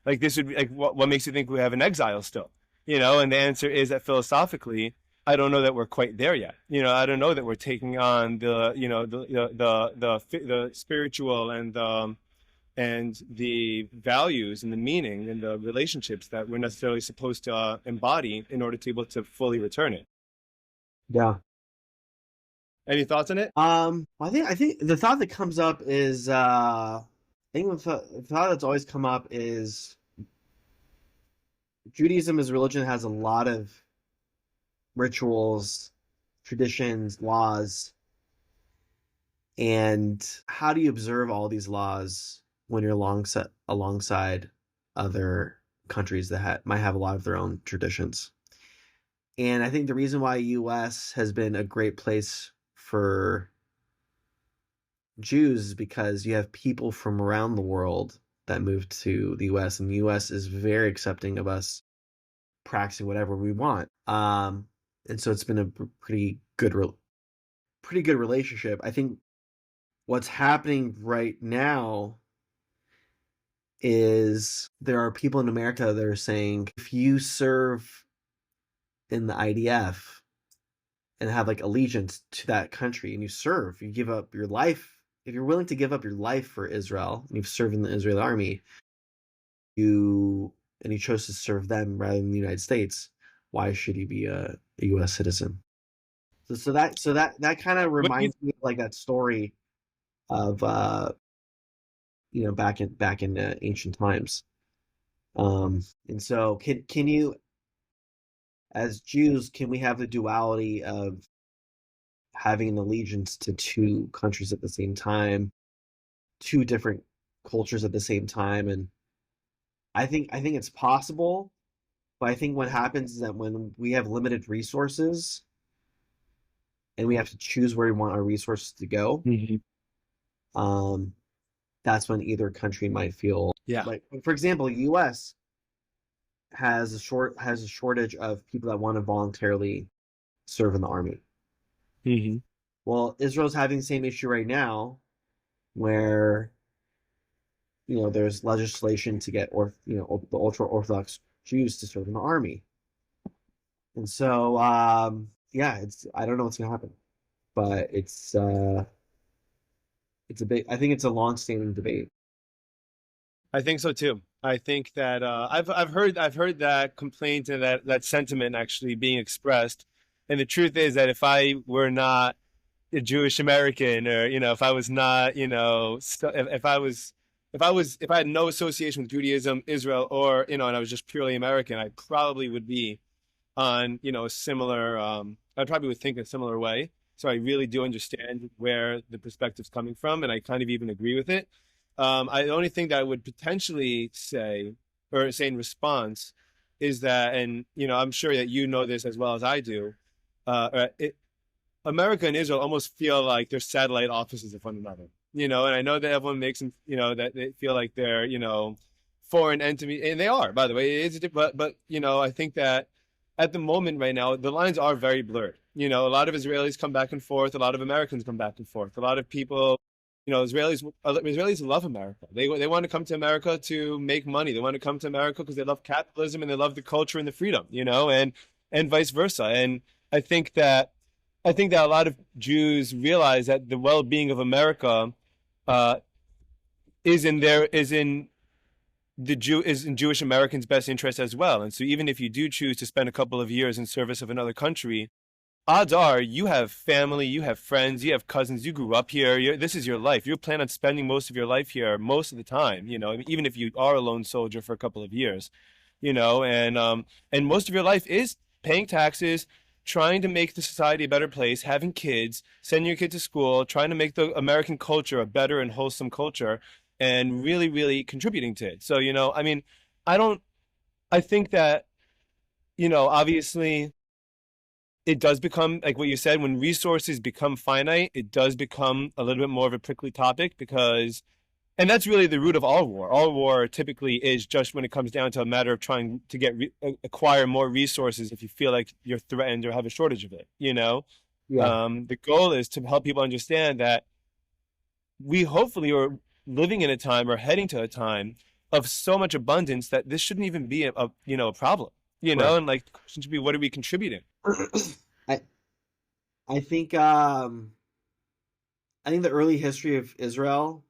like this would be like, what makes you think we have an exile still? And the answer is that philosophically, I don't know that we're quite there yet. I don't know that we're taking on the spiritual and the values and the meaning and the relationships that we're necessarily supposed to embody in order to be able to fully return it. Yeah. Any thoughts on it? I think the thought that comes up is I think the thought that's always come up is Judaism as a religion has a lot of rituals, traditions, laws, and how do you observe all these laws when you're alongside other countries that might have a lot of their own traditions? And I think the reason why U.S. has been a great place for Jews is because you have people from around the world that moved to the U.S. and the U.S. is very accepting of us practicing whatever we want. And so it's been a pretty good relationship. I think what's happening right now is there are people in America that are saying if you serve in the IDF and have like allegiance to that country and you give up your life, if you're willing to give up your life for Israel and you've served in the Israeli army, you chose to serve them rather than the United States, why should you be a U.S. citizen? So that kind of reminds me of like that story of back in ancient times. And so can you, as Jews, can we have the duality of having an allegiance to two countries at the same time, two different cultures at the same time. And I think it's possible, but I think what happens is that when we have limited resources and we have to choose where we want our resources to go, Mhm. um, that's when either country might feel Yeah. like, for example, U.S. has a shortage of people that want to voluntarily serve in the army. Hmm. Well, Israel's having the same issue right now, where there's legislation to get the ultra orthodox Jews to serve in the army, and so yeah, it's I don't know what's gonna happen, but it's a big. I think it's a long-standing debate. I think so too. I think that I've heard that complaint and that sentiment actually being expressed. And the truth is that if I were not a Jewish American, or if I was not, if I had no association with Judaism, Israel, or and I was just purely American, I probably would be on a similar. I probably would think a similar way. So I really do understand where the perspective's coming from, and I kind of even agree with it. The only thing that I would potentially say, or say in response, is that, and I'm sure that you know this as well as I do. It, America and Israel almost feel like they're satellite offices of one another, and I know that everyone makes them, that they feel like they're, foreign entity, and they are, by the way, but, I think that at the moment right now, the lines are very blurred. A lot of Israelis come back and forth, a lot of Americans come back and forth, a lot of people, Israelis love America. They want to come to America to make money. They want to come to America because they love capitalism and they love the culture and the freedom, and vice versa. And I think that I think that a lot of Jews realize that the well-being of America uh, is in Jewish Americans' best interest as well. And so even if you do choose to spend a couple of years in service of another country, odds are you have family, you have friends, you have cousins, you grew up here. This is your life. You plan on spending most of your life here most of the time. Even if you are a lone soldier for a couple of years, and most of your life is paying taxes, trying to make the society a better place, having kids, sending your kid to school, trying to make the American culture a better and wholesome culture, and really, really contributing to it. So, I mean, I don't, I think that, obviously it does become like what you said, when resources become finite, it does become a little bit more of a prickly topic because, and that's really the root of all war. All war typically is just when it comes down to a matter of trying to acquire more resources if you feel like you're threatened or have a shortage of it. Yeah, The goal is to help people understand that we hopefully are living in a time or heading to a time of so much abundance that this shouldn't even be a problem, right. and like the question should be, what are we contributing? I I think I think the early history of Israel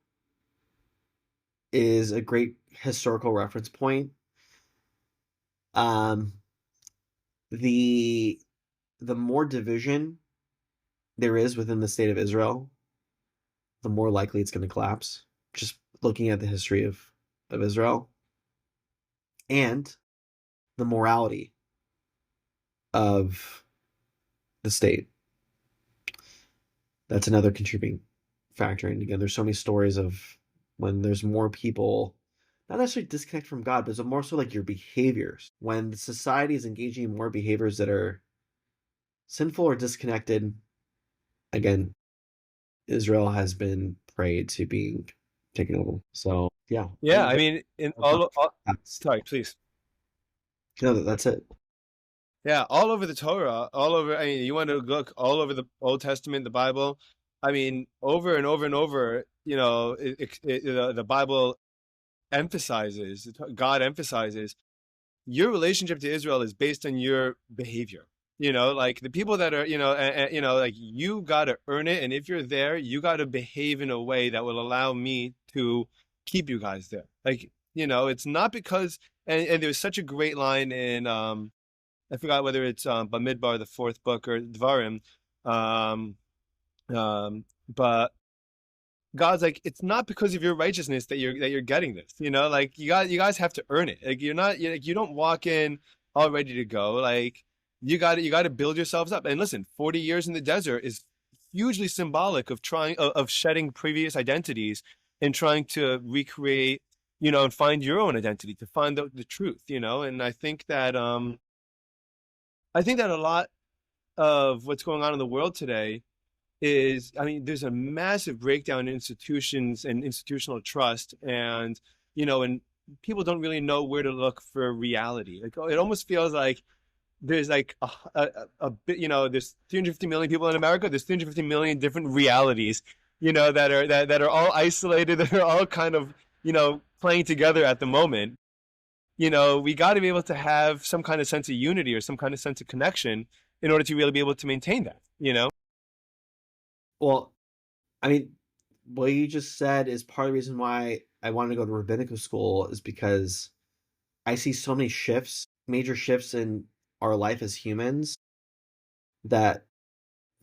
is a great historical reference point. Um, the the more division there is within the state of Israel, the more likely it's going to collapse. Just looking at the history of Israel and the morality of the state. That's another contributing factor. And again, there's so many stories of when there's more people, not necessarily disconnect from God, but it's more so like your behaviors. When the society is engaging in more behaviors that are sinful or disconnected, again, Israel has been prey to being taken over. So yeah, I Yeah, think I that mean, in that's sorry, please. no, that's it. Yeah, all over the Torah, all over. I mean, you want to look all over the Old Testament, the Bible. I mean, over and over and over, the Bible emphasizes, God emphasizes your relationship to Israel is based on your behavior. Like the people that are, like you got to earn it. And if you're there, you got to behave in a way that will allow me to keep you guys there. Like, it's not because, and there's such a great line in, I forgot whether it's Bamidbar, the fourth book, or Dvarim. Um, but God's like, it's not because of your righteousness that you're getting this. Like you guys have to earn it. Like you don't walk in all ready to go. Like you got to build yourselves up. And listen, 40 years in the desert is hugely symbolic of trying of shedding previous identities and trying to recreate, and find your own identity, to find the truth, and I think that a lot of what's going on in the world today is, I mean, there's a massive breakdown in institutions and institutional trust, and people don't really know where to look for reality. Like, it almost feels like there's like a bit, there's 350 million people in America. There's 350 million different realities, that are all isolated, that are all kind of, playing together at the moment. We got to be able to have some kind of sense of unity or some kind of sense of connection in order to really be able to maintain that. Well, I mean, what you just said is part of the reason why I wanted to go to rabbinical school, is because I see so many shifts, major shifts in our life as humans, that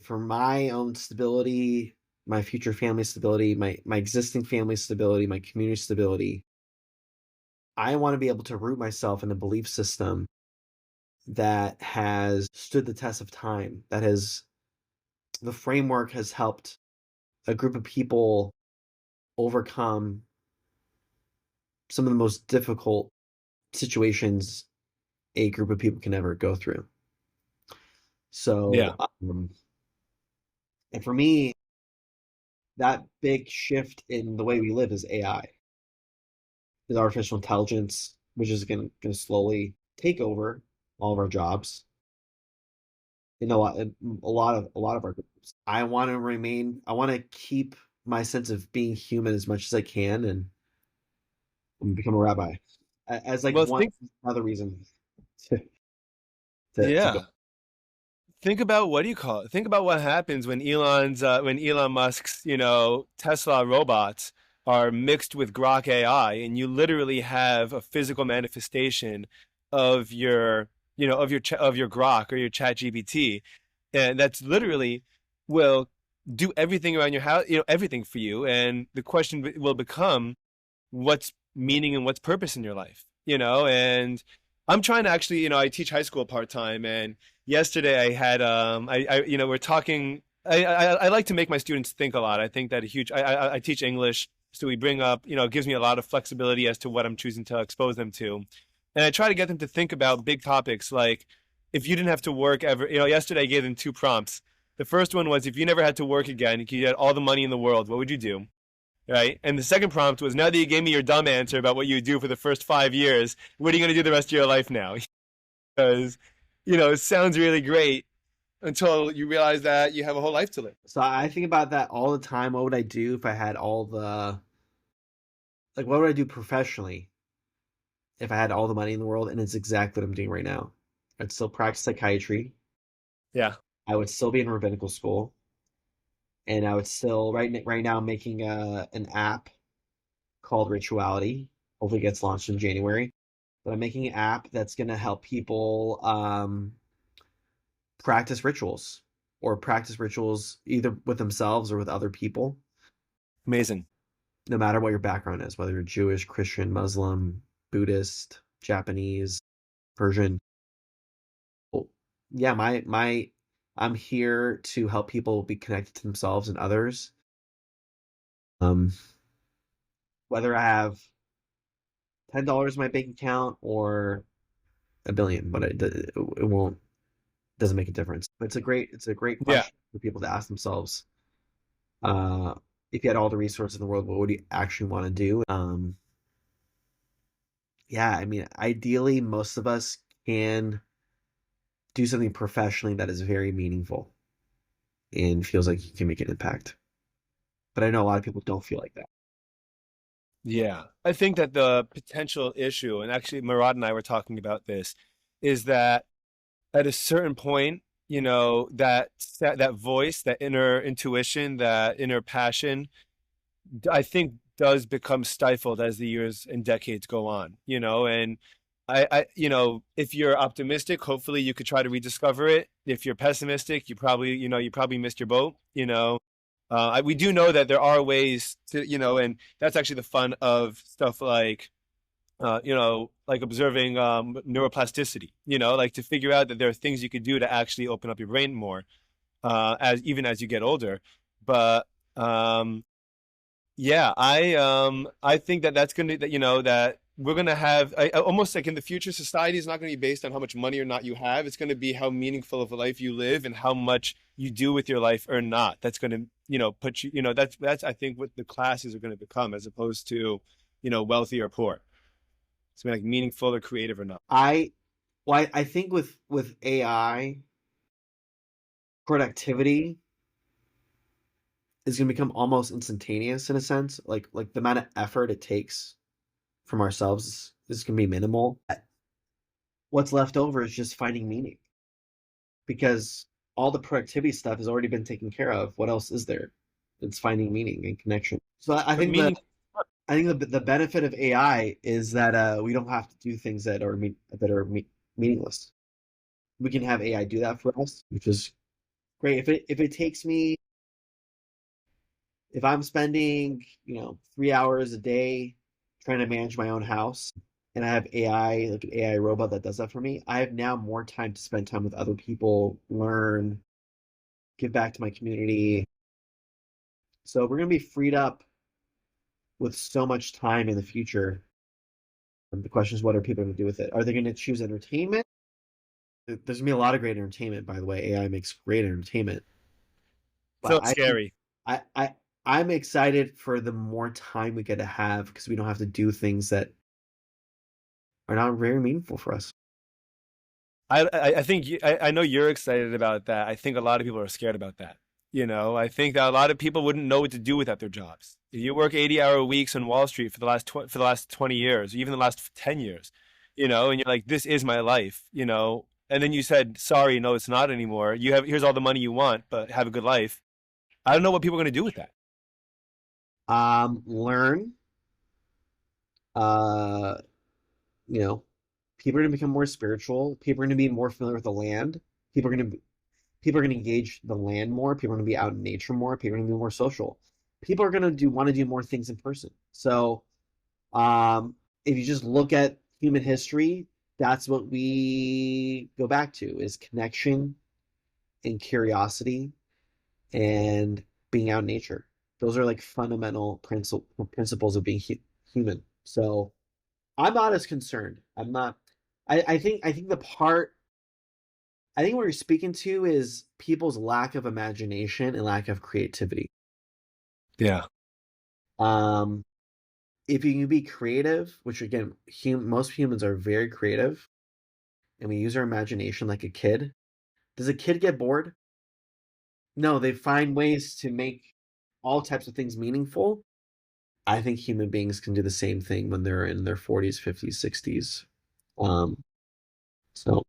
for my own stability, my future family stability, my existing family stability, my community stability, I want to be able to root myself in a belief system that has stood the test of time, the framework has helped a group of people overcome some of the most difficult situations a group of people can ever go through. Yeah. So, and for me, that big shift in the way we live is AI, is artificial intelligence, which is going to slowly take over all of our jobs in a lot of our groups. I want to keep my sense of being human as much as I can, and become a rabbi as like Well, one other reason to to go. yeah. Think about, what do you call it? Think about what happens when when Elon Musk's, Tesla robots are mixed with Grok AI, and you literally have a physical manifestation of your Grok or your Chat GPT, and that's literally will do everything around your house, everything for you. And the question will become, what's meaning and what's purpose in your life, and I'm trying to actually, I teach high school part-time, and yesterday I had we're talking. I like to make my students think a lot. I think that a huge I teach English, so we bring up, it gives me a lot of flexibility as to what I'm choosing to expose them to, and I try to get them to think about big topics like, if you didn't have to work ever. Yesterday I gave them two prompts. The first one was, if you never had to work again, you could get all the money in the world, what would you do? Right? And the second prompt was, now that you gave me your dumb answer about what you would do for the first 5 years, what are you going to do the rest of your life now? Because, it sounds really great until you realize that you have a whole life to live. So I think about that all the time. What would I do if I had what would I do professionally if I had all the money in the world? And it's exactly what I'm doing right now. I'd still practice psychiatry. Yeah. I would still be in rabbinical school, and I would still right now making an app called Rituality. Hopefully, it gets launched in January. But I'm making an app that's going to help people practice rituals, or practice rituals either with themselves or with other people, Amazing. no matter what your background is, whether you're Jewish, Christian, Muslim, Buddhist, Japanese, Persian. Well, yeah, I'm here to help people be connected to themselves and others. Um, whether I have $10 in my bank account or a billion, but it doesn't make a difference. But it's a great Yeah. question for people to ask themselves. Uh, if you had all the resources in the world, what would you actually want to do? Yeah, I mean, ideally, most of us can do something professionally that is very meaningful and feels like you can make an impact. But I know a lot of people don't feel like that. Yeah. I think that the potential issue, and actually Murad and I were talking about this, is that at a certain point, that voice, that inner intuition, that inner passion, I think does become stifled as the years and decades go on, and if you're optimistic, hopefully you could try to rediscover it. If you're pessimistic, you probably missed your boat, we do know that there are ways to, and that's actually the fun of stuff like, like observing neuroplasticity, like to figure out that there are things you could do to actually open up your brain more, as you get older. But Yeah, I think that that's gonna that that we're gonna have almost like in the future, society is not gonna be based on how much money or not you have. It's gonna be how meaningful of a life you live and how much you do with your life or not. That's gonna put you that's I think what the classes are gonna become as opposed to wealthy or poor. It's gonna be like meaningful or creative or not. I well, I think with AI, productivity is going to become almost instantaneous in a sense. Like the amount of effort it takes from ourselves is going to be minimal. What's left over is just finding meaning because all the productivity stuff has already been taken care of. What else is there? It's finding meaning and connection. So I But think the meaning, I think the benefit of AI is that we don't have to do things that are meaningless. We can have AI do that for us, which is great. If it takes me, if I'm spending 3 hours a day trying to manage my own house, and I have AI, like an AI robot that does that for me, I have now more time to spend time with other people, learn, give back to my community. So we're gonna be freed up with so much time in the future. And the question is, what are people going to do with it? Are they going to choose entertainment? There's gonna be a lot of great entertainment, by the way. AI makes great entertainment, but so scary. I, I, I'm excited for the more time we get to have because we don't have to do things that are not very meaningful for us. I think I know you're excited about that. I think a lot of people are scared about that. I think that a lot of people wouldn't know what to do without their jobs. If you work 80-hour weeks on Wall Street for the last 20 years, even the last 10 years, and you're like, this is my life, and then you said, sorry, no, it's not anymore. Here's all the money you want, but have a good life. I don't know what people are going to do with that. Learn. Uh, you know, People are going to become more spiritual. People are going to be more familiar with the land. People are going to people are going to engage the land more. People are going to be out in nature more. People are going to be more social. People are going to do want to do more things in person. So, if you just look at human history, that's what we go back to is connection and curiosity and being out in nature. Those are like fundamental principles of being human. So I'm not as concerned. I'm not. I think the part I think what you're speaking to is people's lack of imagination and lack of creativity. Yeah. Um, if you can be creative, which again, most humans are very creative, and we use our imagination like a kid. Does a kid get bored? No, they find ways to make all types of things meaningful. I think human beings can do the same thing when they're in their 40s, 50s, 60s. Um, so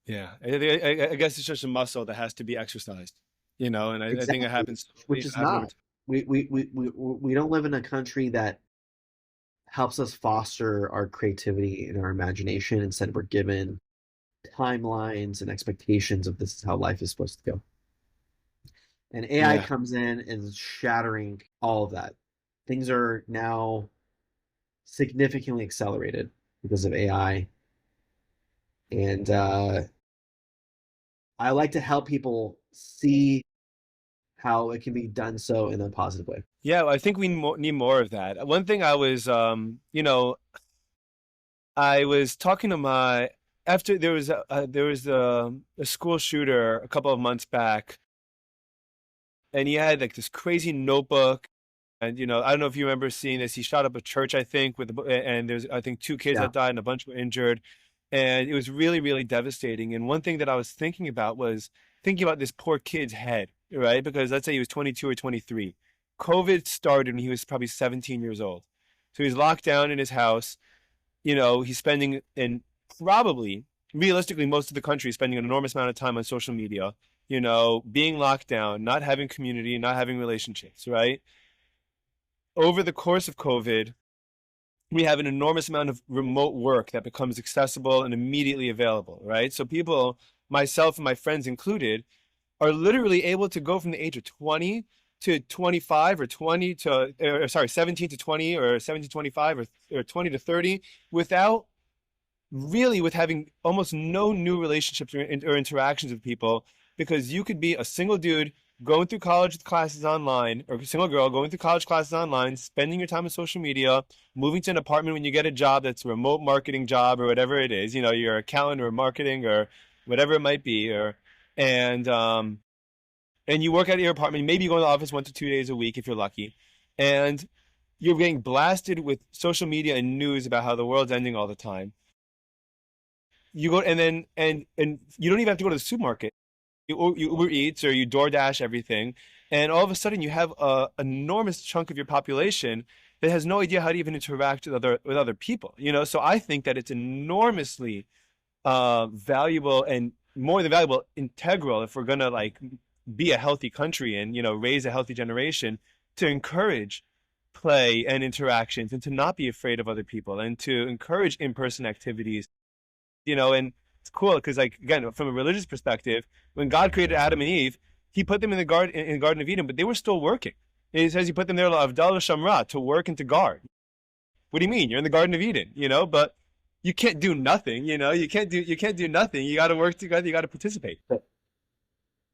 Yeah. I guess it's just a muscle that has to be exercised, and I think it exactly, happens which slowly, is happen over not. time. We don't live in a country that helps us foster our creativity and our imagination. Instead, we're given timelines and expectations of this is how life is supposed to go. And AI Yeah. comes in and is shattering all of that. Things are now significantly accelerated because of AI. And I like to help people see how it can be done so in a positive way. Yeah, I think we need more of that. One thing I was talking to my after there was a school shooter a couple of months back, and he had like this crazy notebook, and I don't know if you remember seeing this. He shot up a church, I think, and there's I think two kids Yeah. that died and a bunch were injured, and it was really really devastating. And one thing that I was thinking about was thinking about this poor kid's head, right? Because let's say he was 22 or 23. COVID started when he was probably 17 years old. So he's locked down in his house. He's spending and probably realistically most of the country is spending an enormous amount of time on social media, being locked down, not having community, not having relationships, right? Over the course of COVID, we have an enormous amount of remote work that becomes accessible and immediately available, right? So people, myself and my friends included, are literally able to go from the age of 20 to 25 or 20 to, or sorry, 17 to 20 or 17 to 25 or 20 to 30 without really with having almost no new relationships or interactions with people because you could be a single dude going through college classes online, or a single girl going through college classes online, spending your time on social media, moving to an apartment when you get a job that's a remote marketing job or whatever it is, you're an accountant or marketing or whatever it might be, and um, and you work at your apartment. Maybe you go to the office 1 to 2 days a week if you're lucky, and you're getting blasted with social media and news about how the world's ending all the time. You go and you don't even have to go to the supermarket. You Uber Eats or you DoorDash everything, and all of a sudden you have a enormous chunk of your population that has no idea how to even interact with other people. So I think that it's enormously valuable and more than valuable, integral if we're gonna like be a healthy country and raise a healthy generation to encourage play and interactions and to not be afraid of other people and to encourage in-person activities and it's cool because, like, again, from a religious perspective, when God created Adam and Eve, He put them in the Garden of Eden, but they were still working. And He says He put them there, Avdal Shamra, to work and to guard. What do you mean? You're in the Garden of Eden, but you can't do nothing. You can't do nothing. You got to work together. You got to participate. But,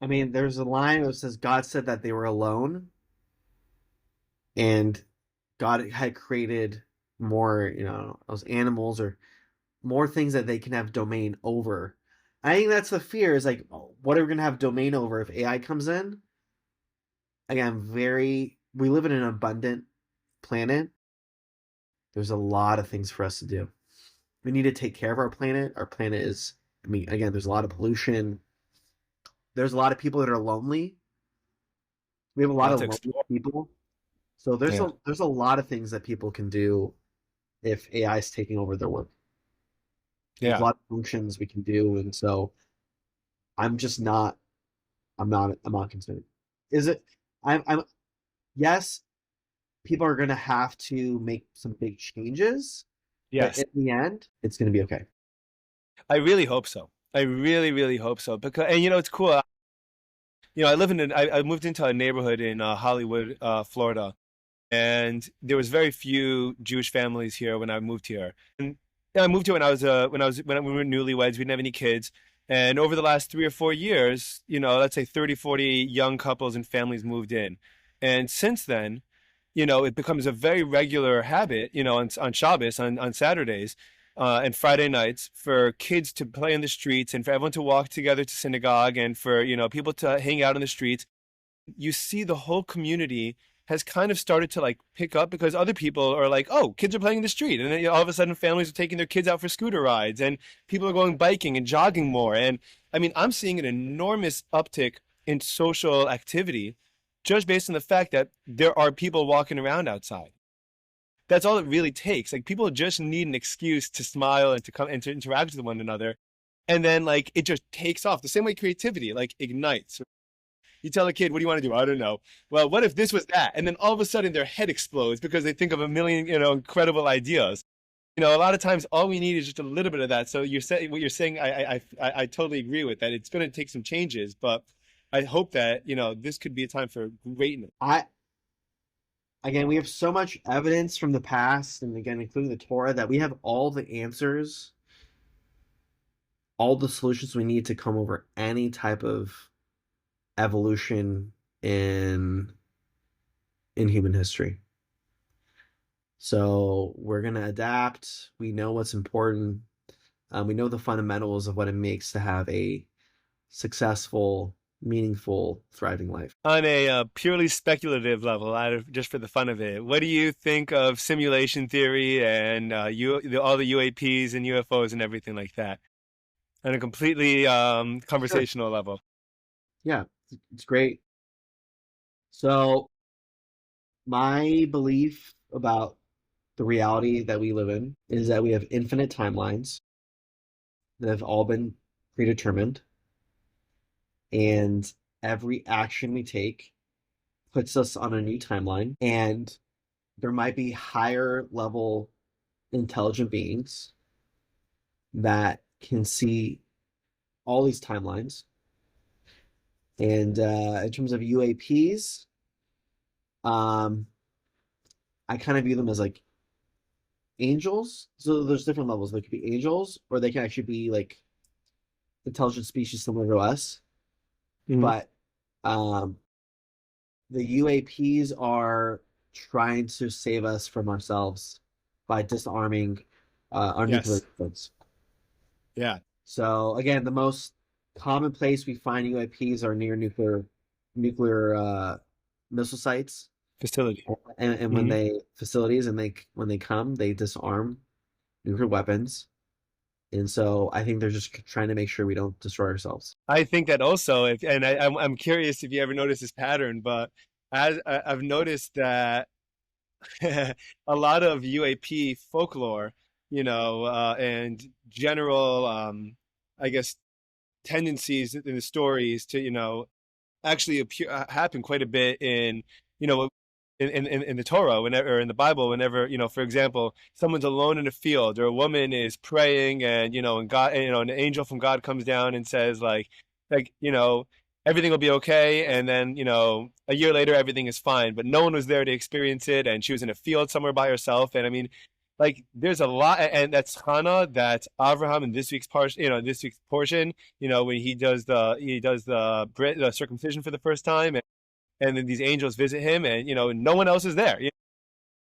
I mean, there's a line that says God said that they were alone, and God had created more, those animals or more things that they can have domain over. I think that's the fear is like, what are we going to have domain over if AI comes in? Again, we live in an abundant planet. There's a lot of things for us to do. We need to take care of our planet. Our planet is, again, there's a lot of pollution. There's a lot of people that are lonely. We have a lot of lonely people. So there's a lot of things that people can do if AI is taking over their work. There's a lot of functions we can do, and so I'm not concerned. Is it? Yes, people are going to have to make some big changes. Yes. But in the end, it's going to be okay. I really hope so. I really, really hope so. Because, and it's cool. I moved into a neighborhood in Hollywood, Florida, and there was very few Jewish families here when I moved here. And I moved here when we were newlyweds. We didn't have any kids. And over the last 3 or 4 years, let's say 30, 40 young couples and families moved in. And since then, it becomes a very regular habit, on Shabbos, on Saturdays, and Friday nights for kids to play in the streets and for everyone to walk together to synagogue and for, people to hang out in the streets. You see the whole community has kind of started to like pick up because other people are like, oh, kids are playing in the street. And then all of a sudden families are taking their kids out for scooter rides and people are going biking and jogging more. And I'm seeing an enormous uptick in social activity just based on the fact that there are people walking around outside. That's all it really takes. Like people just need an excuse to smile and to come and to interact with one another. And then like it just takes off the same way creativity like ignites. You tell a kid, what do you want to do? I don't know. Well, what if this was that? And then all of a sudden their head explodes because they think of a million, incredible ideas. A lot of times all we need is just a little bit of that. So what you're saying, I totally agree with that. It's going to take some changes, but I hope that, this could be a time for greatness. Again, we have so much evidence from the past, and again, including the Torah, that we have all the answers, all the solutions we need to come over any type of evolution in human history. So we're going to adapt. We know what's important. We know the fundamentals of what it makes to have a successful, meaningful, thriving life. On a purely speculative level, just for the fun of it, what do you think of simulation theory and all the UAPs and UFOs and everything like that? On a completely conversational level. Yeah, it's great. So my belief about the reality that we live in is that we have infinite timelines that have all been predetermined, and every action we take puts us on a new timeline, and there might be higher level intelligent beings that can see all these timelines. And in terms of UAPs, I kind of view them as like angels. So there's different levels. They could be angels, or they can actually be like intelligent species similar to us. Mm-hmm. But the UAPs are trying to save us from ourselves by disarming our nuclear Yes. weapons. Yeah. So again, the most common place we find UAPs are near nuclear missile sites, Facility. and when Hmm. they facilities and they when they come, they disarm nuclear weapons. And so I think they're just trying to make sure we don't destroy ourselves. I think that also, and I'm curious if you ever noticed this pattern, but I've noticed that a lot of UAP folklore, and general, I guess, tendencies in the stories to, actually happen quite a bit in, you know, in the Torah, whenever, or in the Bible, whenever, for example, someone's alone in a field, or a woman is praying, and and God, an angel from God comes down and says, like, everything will be okay, and then, a year later everything is fine, but no one was there to experience it, and she was in a field somewhere by herself, and I mean, like, there's a lot, and that's Hannah, that's Avraham in this week's portion, when he does the circumcision for the first time, and then these angels visit him, and no one else is there.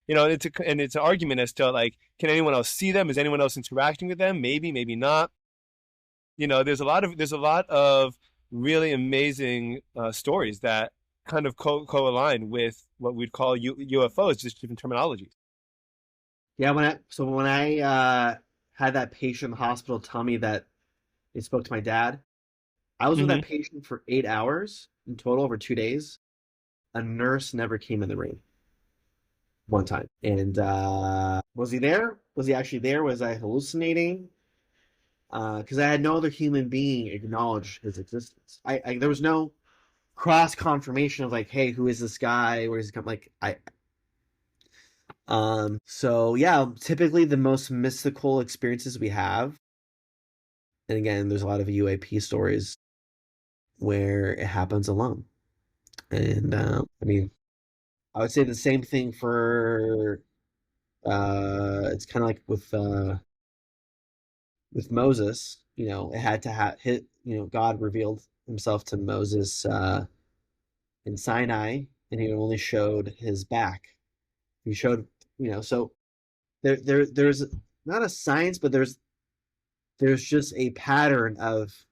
And it's an argument as to, like, can anyone else see them? Is anyone else interacting with them? Maybe, maybe not. There's a lot of really amazing stories that kind of co-align with what we'd call UFOs, just different terminologies. Yeah, when I had that patient in the hospital tell me that they spoke to my dad, I was with that Hmm. patient for 8 hours in total over 2 days. A nurse never came in the room one time. And was he there? Was he actually there? Was I hallucinating? Because I had no other human being acknowledge his existence. There was no cross confirmation of like, hey, who is this guy? Where does he come? Like so yeah, typically the most mystical experiences we have, and again, there's a lot of UAP stories where it happens alone. And I mean, I would say the same thing for it's kind of like with Moses. It had to have hit. God revealed Himself to Moses in Sinai, and He only showed His back. He showed, so there's not a science, but there's just a pattern of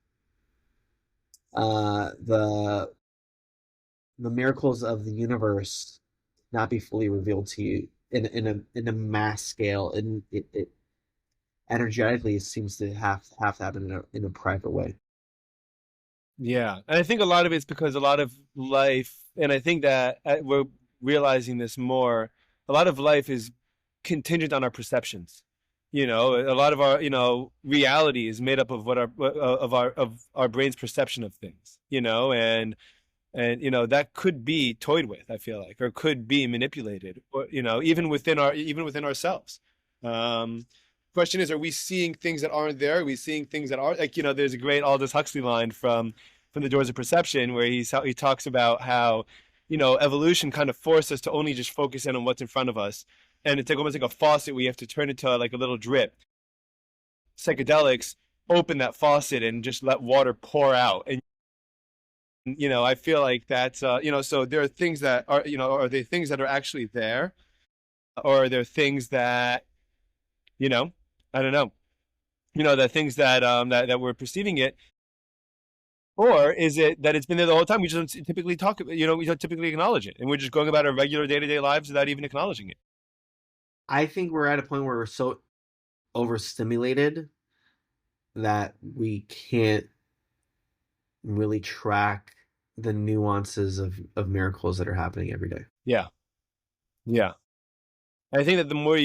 the miracles of the universe not be fully revealed to you in a mass scale, and it energetically it seems to have to happen in a private way. Yeah, and I think a lot of it's because a lot of life, and I think that we're realizing this more. A lot of life is contingent on our perceptions. A lot of our, reality is made up of what our brain's perception of things. And that could be toyed with, I feel like, or could be manipulated, or even within ourselves. um Question is, are we seeing things that aren't there? Are we seeing things that are, like, there's a great Aldous Huxley line from The Doors of Perception, where he talks about how, evolution kind of forced us to only just focus in on what's in front of us, and it's like almost like a faucet we have to turn into, like, a little drip. Psychedelics open that faucet and just let water pour out, and I feel like that's, so there are things that are, are they things that are actually there, or are there things that, you know I don't know, the things that we're perceiving it, or is it that it's been there the whole time? We just don't typically we don't typically acknowledge it, and we're just going about our regular day-to-day lives without even acknowledging it. I think we're at a point where we're so overstimulated that we can't really track the nuances of miracles that are happening every day. Yeah, yeah. I think that the more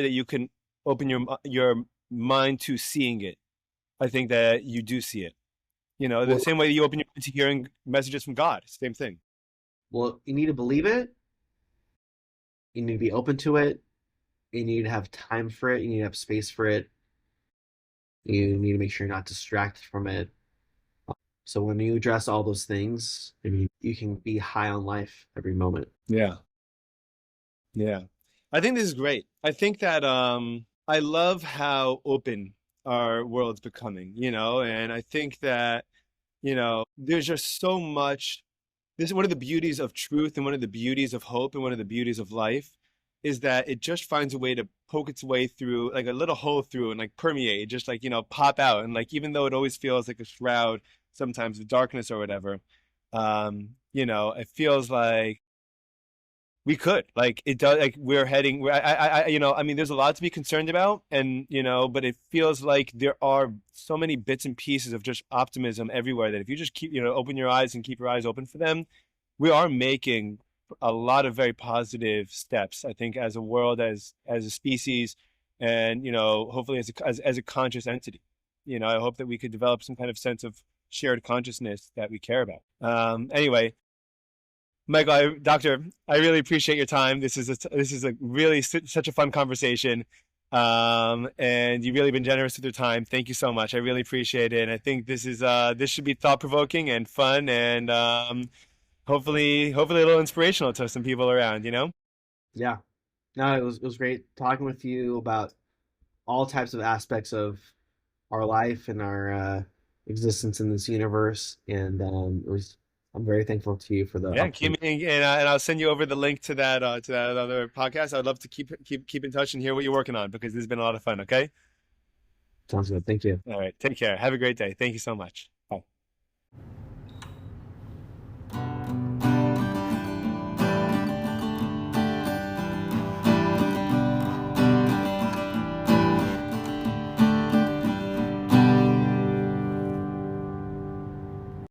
that you can open your mind to seeing it, I think that you do see it. The Well, same way you open your mind to hearing messages from God, same thing. you need to believe it. You need to be open to it. You need to have time for it. You need to have space for it. You need to make sure you're not distracted from it. So when you address all those things, I mean, you can be high on life every moment. Yeah, yeah. I think this is great. I think that I love how open our world's becoming, and I think that, there's just so much. this is one of the beauties of truth and one of the beauties of hope and one of the beauties of life is that it just finds a way to poke its way through like a little hole through and like permeate, just like, pop out. And like, even though it always feels like a shroud, sometimes of darkness or whatever, it feels like we could, like it does, like we're heading, I mean, there's a lot to be concerned about and, but it feels like there are so many bits and pieces of just optimism everywhere that if you just keep, open your eyes and keep your eyes open for them, we are making a lot of very positive steps, I think, as a world, as a species, and hopefully as a conscious entity. I hope that we could develop some kind of sense of shared consciousness that we care about. Anyway, Michael, Doctor, I really appreciate your time. This is a really such a fun conversation, and you've really been generous with your time. Thank you so much. I really appreciate it. And I think this should be thought provoking and fun, and hopefully a little inspirational to some people around, Yeah. No, it was great talking with you about all types of aspects of our life and our existence in this universe. And I'm very thankful to you for the Yeah, keep opportunity. me, and I'll send you over the link to that other podcast. I'd love to keep in touch and hear what you're working on because this has been a lot of fun. Okay. Sounds good. Thank you. All right. Take care. Have a great day. Thank you so much.